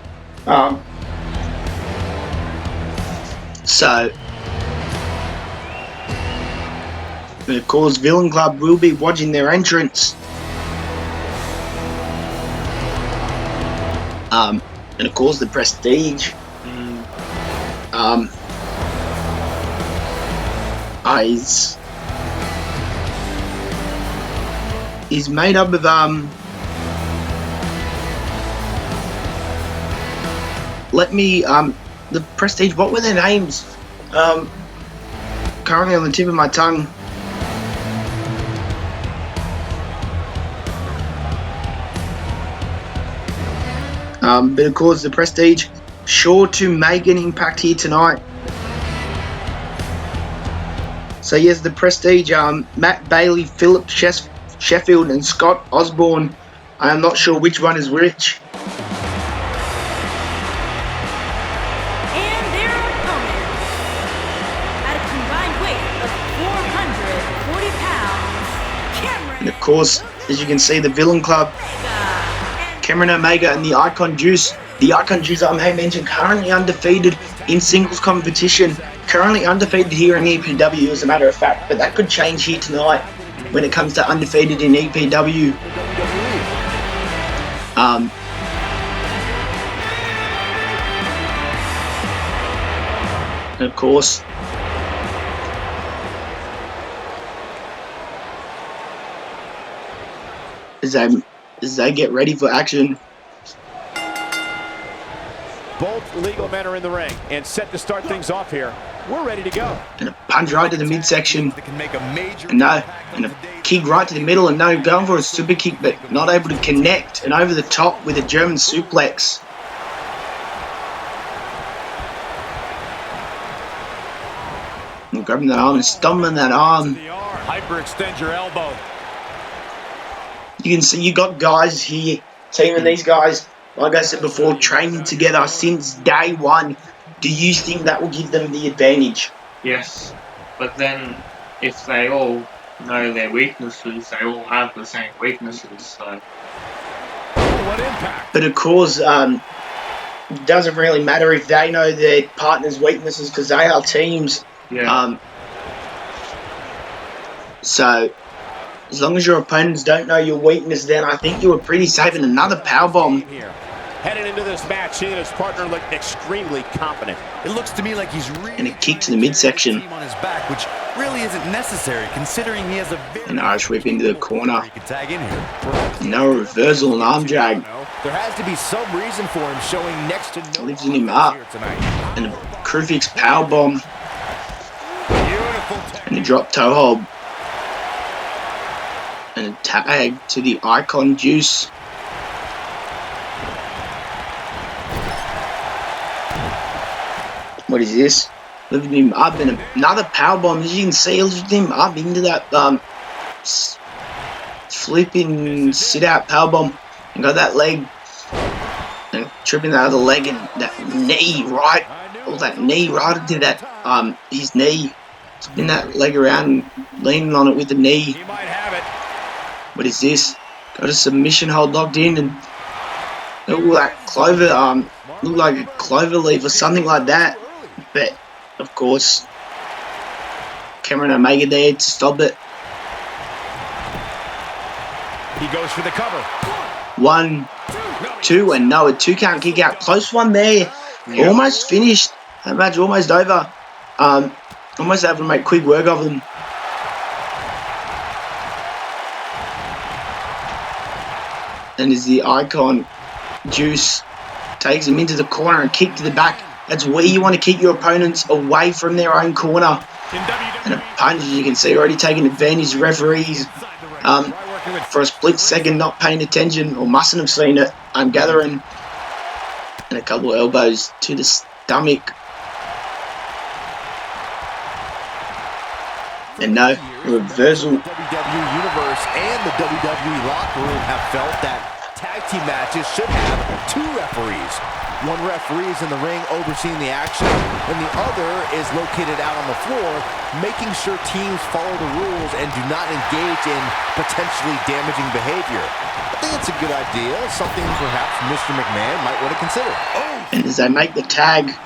So, and of course, Villain Club will be watching their entrance. And of course, the Prestige. Is made up of the Prestige. What were their names? Currently on the tip of my tongue. But of course, the Prestige sure to make an impact here tonight. So yes, the Prestige, Matt Bailey, Philip Sheffield, and Scott Osborne. I am not sure which one is which. And their opponent, at a combined weight of 440 pounds, Cameron. And of course, as you can see, the Villain Club, Cameron Omega and the Icon Juice. The Icon Juice, I may mention, currently undefeated in singles competition. Currently undefeated here in EPW, as a matter of fact. But that could change here tonight when it comes to undefeated in EPW. And of course, as they get ready for action. Both legal men are in the ring and set to start things off here. We're ready to go. And a punch right to the midsection. That can make a major And impact and on a the day. kick right to the middle, and going for a super kick, but not able to connect, and over the top with a German suplex. And grabbing that arm and stomping that arm. Hyperextend your elbow. You can see you got guys here, teaming these guys, like I said before, training together since day one. Do you think that will give them the advantage? yes. But then, if they all know their weaknesses, they all have the same weaknesses, so... What impact? But of course, it doesn't really matter if they know their partner's weaknesses, because they are teams. Yeah. So, as long as your opponents don't know your weakness, then I think you were pretty safe. And another powerbomb. Here. Heading into this match, he and his partner look extremely confident. It looks to me like he's really And a kick to the midsection. team on his back, which really isn't necessary considering he has a very An Irish whip into the corner. he could tag in here. No reversal and arm drag. There has to be some reason for him showing next to no Lifting him up. here tonight. And a Krufix powerbomb. Beautiful And a drop toe hold. And a tag to the Icon Juice. What is this? Lifting him up and another powerbomb. As you can see, lifting him up into that flipping sit-out powerbomb. And got that leg. And tripping that other leg and that knee right. All that knee right into that his knee. Spin that leg around, leaning on it with the knee. He might have it. What is this? Got a submission hold locked in, and oh, that clover looked like a clover leaf or something like that. But of course, Cameron Omega there to stop it. He goes for the cover. 1, 2, and no, a 2 count kick out. Close one there. Almost finished. That match almost over. Almost able to make quick work of them. And as the Icon Juice takes him into the corner and kick to the back. That's where you want to keep your opponents away from their own corner. And opponents, as you can see, already taking advantage of referees for a split second not paying attention or mustn't have seen it, I'm gathering. And a couple of elbows to the stomach. And no, reversal. WWE Universe and the WWE locker room have felt that tag team matches should have 2 referees. One referee is in the ring overseeing the action, and the other is located out on the floor, making sure teams follow the rules and do not engage in potentially damaging behavior. I think it's a good idea, something perhaps Mr. McMahon might want to consider. And as they make the tag, you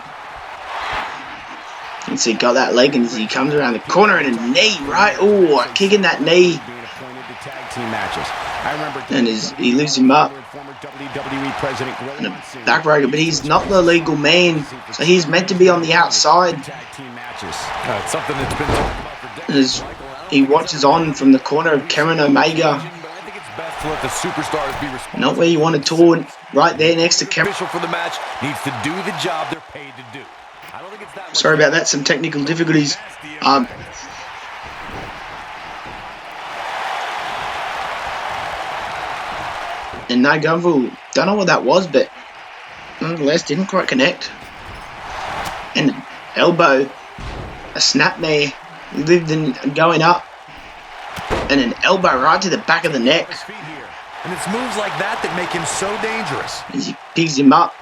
can see got that leg, and as he comes around the corner and a knee, right? Oh, kicking that knee. Being appointed to tag team matches. I remember And as he lifts him up. former WWE President And a backbreaker, but he's not the legal man, so he's meant to be on the outside. tag team matches. It's something that's been talked about for decades. And as he watches on from the corner of Cameron Omega, But I think it's best to let the superstars be responsible. not where you want to taunt, right there next to Cameron. Official for the match needs to do the job they're paid to do. I don't think it's that much. Sorry about that, some technical difficulties. And no Gunville, don't know what that was, but nonetheless didn't quite connect. And an elbow, a snapmare, lived in going up, and an elbow right to the back of the neck And it's moves like that that make him so dangerous. as he picks him up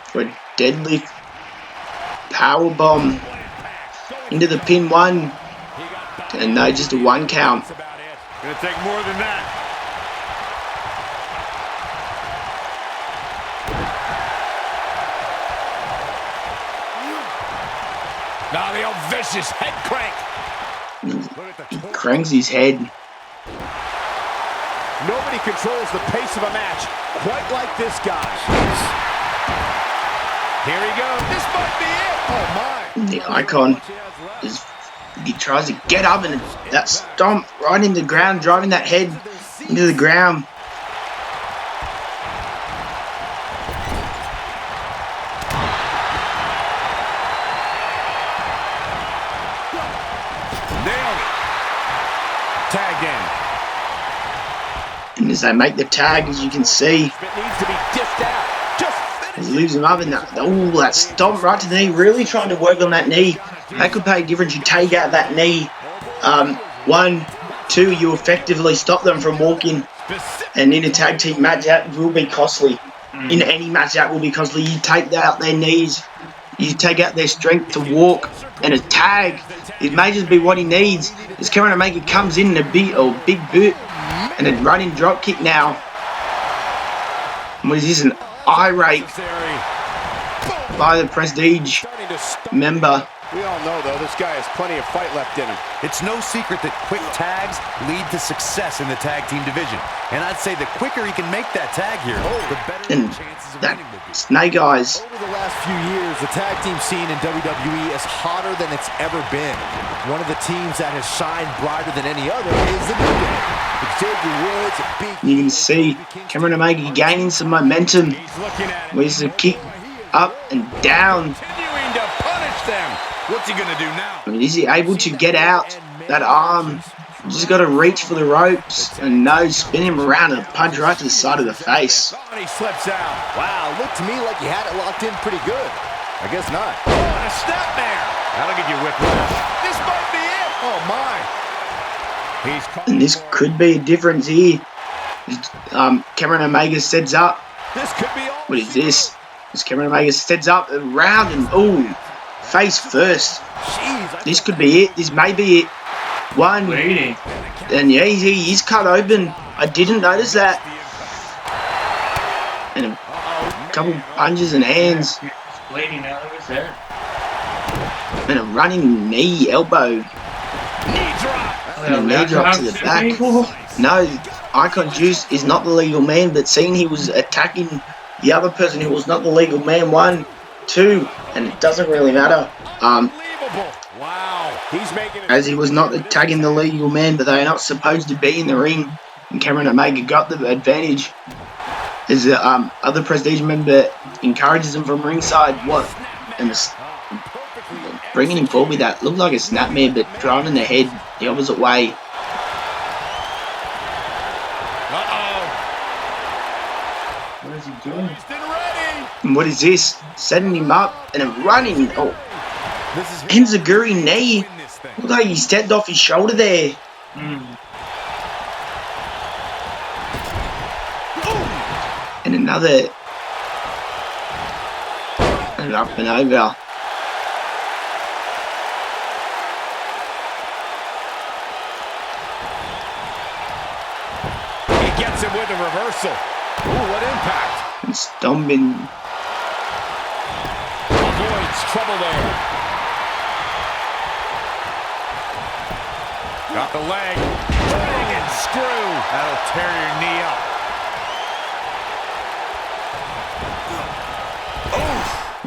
for a deadlift power bomb into the pin 1, and no, just a 1 count. Gonna take more than that. Now the old vicious head crank. He cranks his head. Nobody controls the pace of a match quite like this guy. Here he goes. This might be it. Oh, my. The Icon he tries to get up, and that stomp right in the ground, driving that head into the ground. Nailed it. Tagged in. And as they make the tag, as you can see, It needs to be dished out. Just he finish. leaves him up, and that stomp right to the knee, really trying to work on that knee. That could pay a difference. You take out that knee. 1, 2, you effectively stop them from walking. And in a tag team match, that will be costly. In any match, that will be costly. You take out their knees. You take out their strength to walk. And a tag, it may just be what he needs. As Cameron Omega comes in a big boot. And a running drop kick now. What is this, an irate by the Prestige member We all know, though, this guy has plenty of fight left in him. It's no secret that quick tags lead to success in the tag team division. And I'd say the quicker he can make that tag here, the better And the chances of that winning will be. Snake Eyes. Over the last few years, the tag team scene in WWE is hotter than it's ever been. One of the teams that has shined brighter than any other is the New Day. Xavier Woods, Big You can see Cameron Omega gaining some momentum. He's looking at it. Where's the kick up and down? Continuing to punish them. What's he going to do now? I mean, is he able to get out that arm? Just got to reach for the ropes and no, spin him around and punch right to the side of the face. Oh, and he slips out. Wow, looked to me like he had it locked in pretty good. I guess not. Oh, and a snapmare. That'll get you whiplash. This might be it. Oh, my. He's And this could be a difference here. Cameron Omega sets up. This could be all. What is this? This Cameron Omega sets up around and ooh, face first. Jeez, This could be it. This may be it. One, Bleeding. and yeah, he's cut open. I didn't notice that. And a couple punches and hands, He's bleeding out of his head. and a running knee, elbow, Knee drop. and a knee drop to the back. No, Icon Juice is not the legal man, but seeing he was attacking the other person who was not the legal man, 1, 2, and it doesn't really matter. Unbelievable. Wow. He's making it. As he was not attacking the legal man, but they are not supposed to be in the ring. And Cameron Omega got the advantage. As the other Prestige member encourages him from ringside. What? And bringing him forward with that looked like a snapmare, but driving the head the opposite way. Uh-oh. What is he doing? He's been ready. And what is this? Setting him up and a running. Oh, This is Enziguri knee. win this thing. Looked like he stepped off his shoulder there. And another. And up and over. He gets him with a reversal. Ooh, what impact. And stomping. Avoids trouble there. Got the leg. Leg and screw. That'll tear your knee up.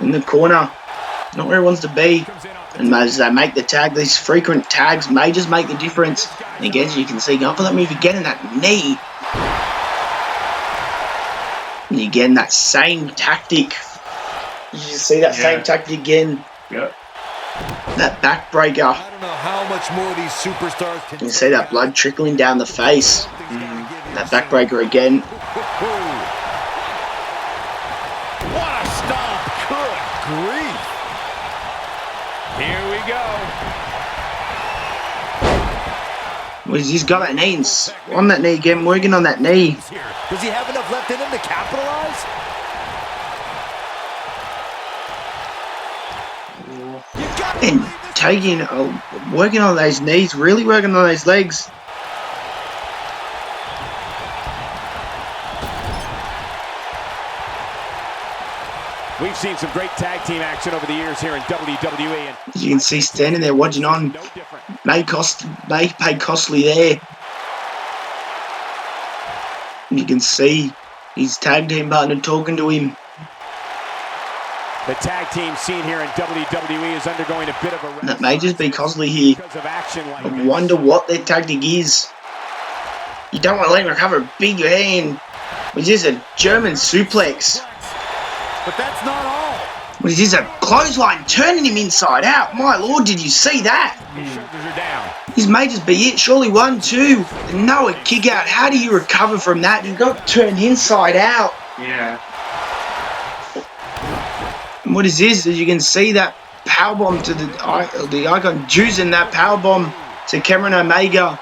In the corner. Not where he wants to be. Comes in off the And as they make the tag, these frequent tags may just make the difference. And again, as you can see, going for that move again and that knee. And again, that same tactic. You just see that same tactic again. Yep. That backbreaker. I don't know how much more these superstars can You can see that blood trickling down the face. That backbreaker again. What a stomp. Good grief. Here we go. Well, he's got that knee on that knee again, working on that knee. here. Does he have enough left in him to capitalize? And taking, working on those knees, really working on those legs. We've seen some great tag team action over the years here in WWE, and As you can see, standing there watching on, no different. may pay costly there. And you can see his tag team partner talking to him. The tag team scene here in WWE is undergoing a bit of a And that may just be costly here. because of action like I this. wonder what their tactic is. You don't want to let him recover a big hand. Which is a German suplex. But that's not all. Which is a clothesline turning him inside out. My lord, did you see that? His shoulders are down. This may just be it. Surely 1, 2. And no, a kick out. How do you recover from that? You got turned inside out. Yeah. And what is this? As you can see that powerbomb to the Icon juicing that powerbomb to Cameron Omega.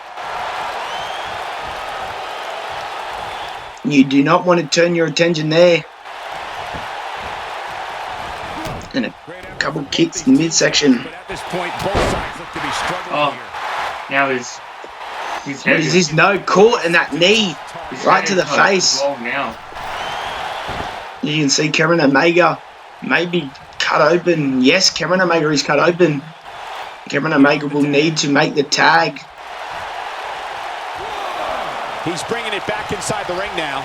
You do not want to turn your attention there. And a couple kicks in midsection. But at this point, both sides look to be struggling Oh. here. Now his What head is this? No, caught in that knee. his Right head to the is hurt face. as well now. You can see Cameron Omega maybe cut open. Yes, Cameron Omega is cut open. Cameron Omega will need to make the tag. He's bringing it back inside the ring now.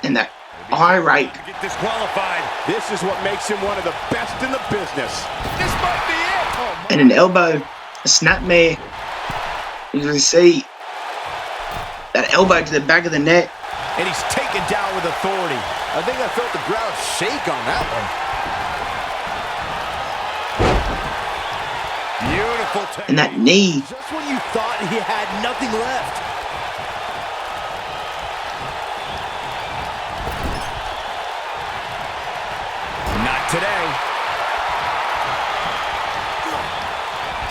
And that eye rake. Get disqualified. This is what makes him one of the best in the business. This might be it. Oh, And an elbow. A snapmare. You can see that elbow to the back of the net. And he's taken down with authority. I think I felt the ground shake on that one. beautiful technique. And that knee. Just when you thought he had nothing left. Not today.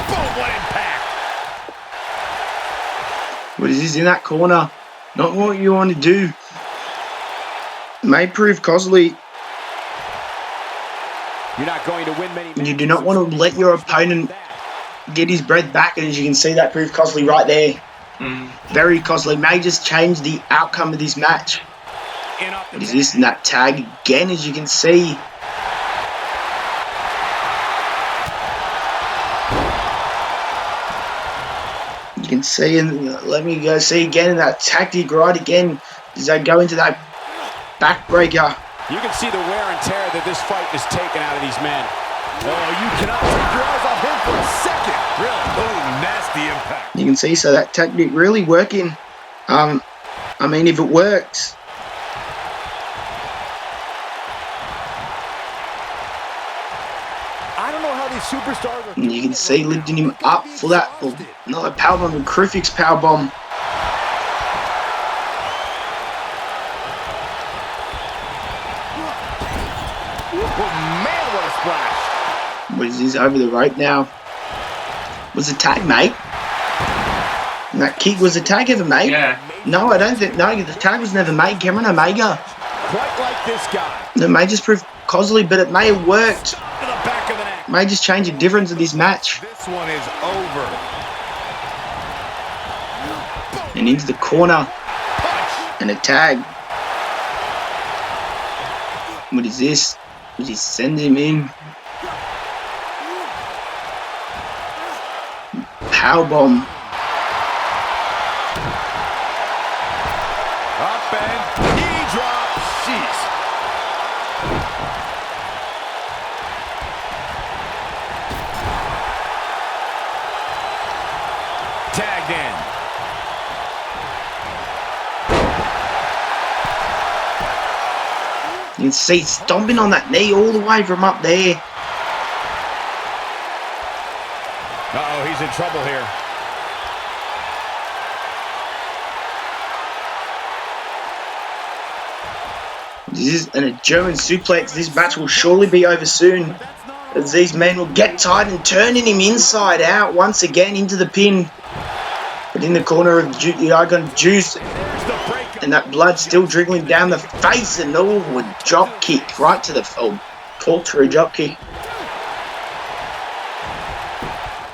Boom, what impact. What is this in that corner? Not what you want to do. May prove costly. You're not going to win many. You do not want to let your opponent get his breath back, and as you can see, that proved costly right there. Very costly. May just change the outcome of this match. What is this in that tag again, as you can see? You can see, and let me go see again in that tactic right again. As they go into that backbreaker. You can see the wear and tear that this fight is taking out of these men. Oh, you cannot take your eyes off him for a second. Really? Oh, nasty impact. You can see, so that tactic really working. I mean, if it works. I don't know how these superstars are. And you can see lifting him up for that, well, not a powerbomb, a crucifix powerbomb. Oh, man, what a splash. What is this over the rope now? Was the tag, mate? And that kick, was the tag ever made? Yeah. No, I don't think. No, the tag was never made. Cameron Omega. Quite like this guy. It may just prove costly, but it may have worked. To the back of the neck. May just change the difference of this match. This one is over. And into the corner. And a tag. What is this? Did he send him in? Powerbomb. Up and knee drop. Jeez. Tagged in. You can see stomping on that knee all the way from up there. Uh-oh, he's in trouble here. This is a German suplex. This match will surely be over soon, as these men will get tight and turning him inside out once again into the pin. But in the corner of the Icon Juice, and that blood still dribbling down the face, and a drop kick right to the caught for a drop kick.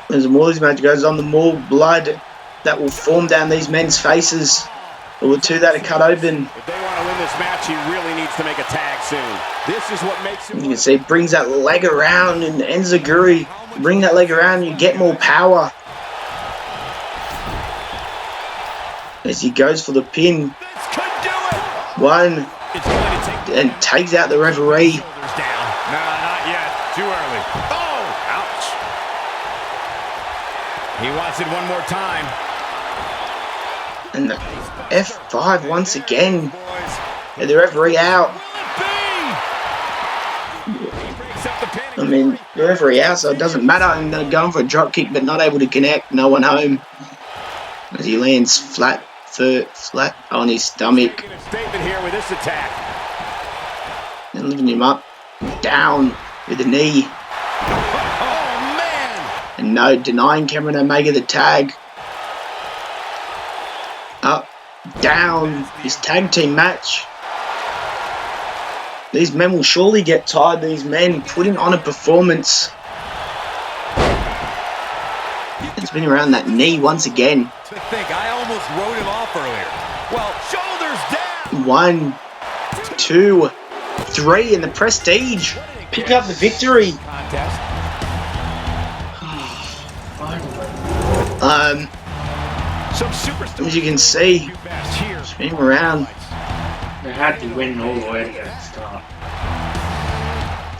As the more this match goes on, the more blood that will form down these men's faces. There were two that are cut open. If they want to win this match, he really needs to make a tag soon. This is what makes him. You can see it brings that leg around, and Enziguri, bring that leg around, you get more power. As he goes for the pin. This could do it. One, It's going to take and takes out the referee. shoulders down. No, not yet. Too early. Oh, ouch. He wants it one more time. And the F5 once again. Boys, And the referee out. will it be? He breaks up the pin. I mean, the referee out, so it doesn't matter. And they're going for a drop kick, but not able to connect. No one home. As he lands flat on his stomach. Making a statement here with this attack. And lifting him up, down with the knee. Oh, man. And no, denying Cameron Omega the tag. Up, down, his tag team match. These men will surely get tired. These men putting on a performance. It's been around that knee once again. To think, I almost wrote him off earlier. Well, shoulders down. 1, 2, 3 in the prestige. What an pick up the victory. Contest. Finally. Some superstars. As you can see, do best here. spin around. They had to win all the way to get the start.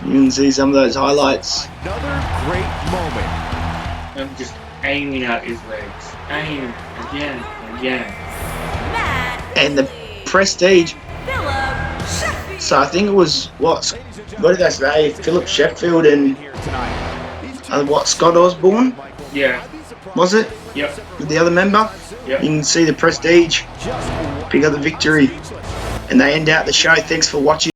You can see some of those highlights. Another great moment. I'm just aiming at his legs. Aim again, again. Matt And the Lee. prestige. Philip Sheffield. So I think it was what did they say? Philip Sheffield and Here tonight. what, Scott Osborne, Yeah. was it? Yep. The other member. Yep. You can see the prestige pick up the victory, and they end out the show. Thanks for watching.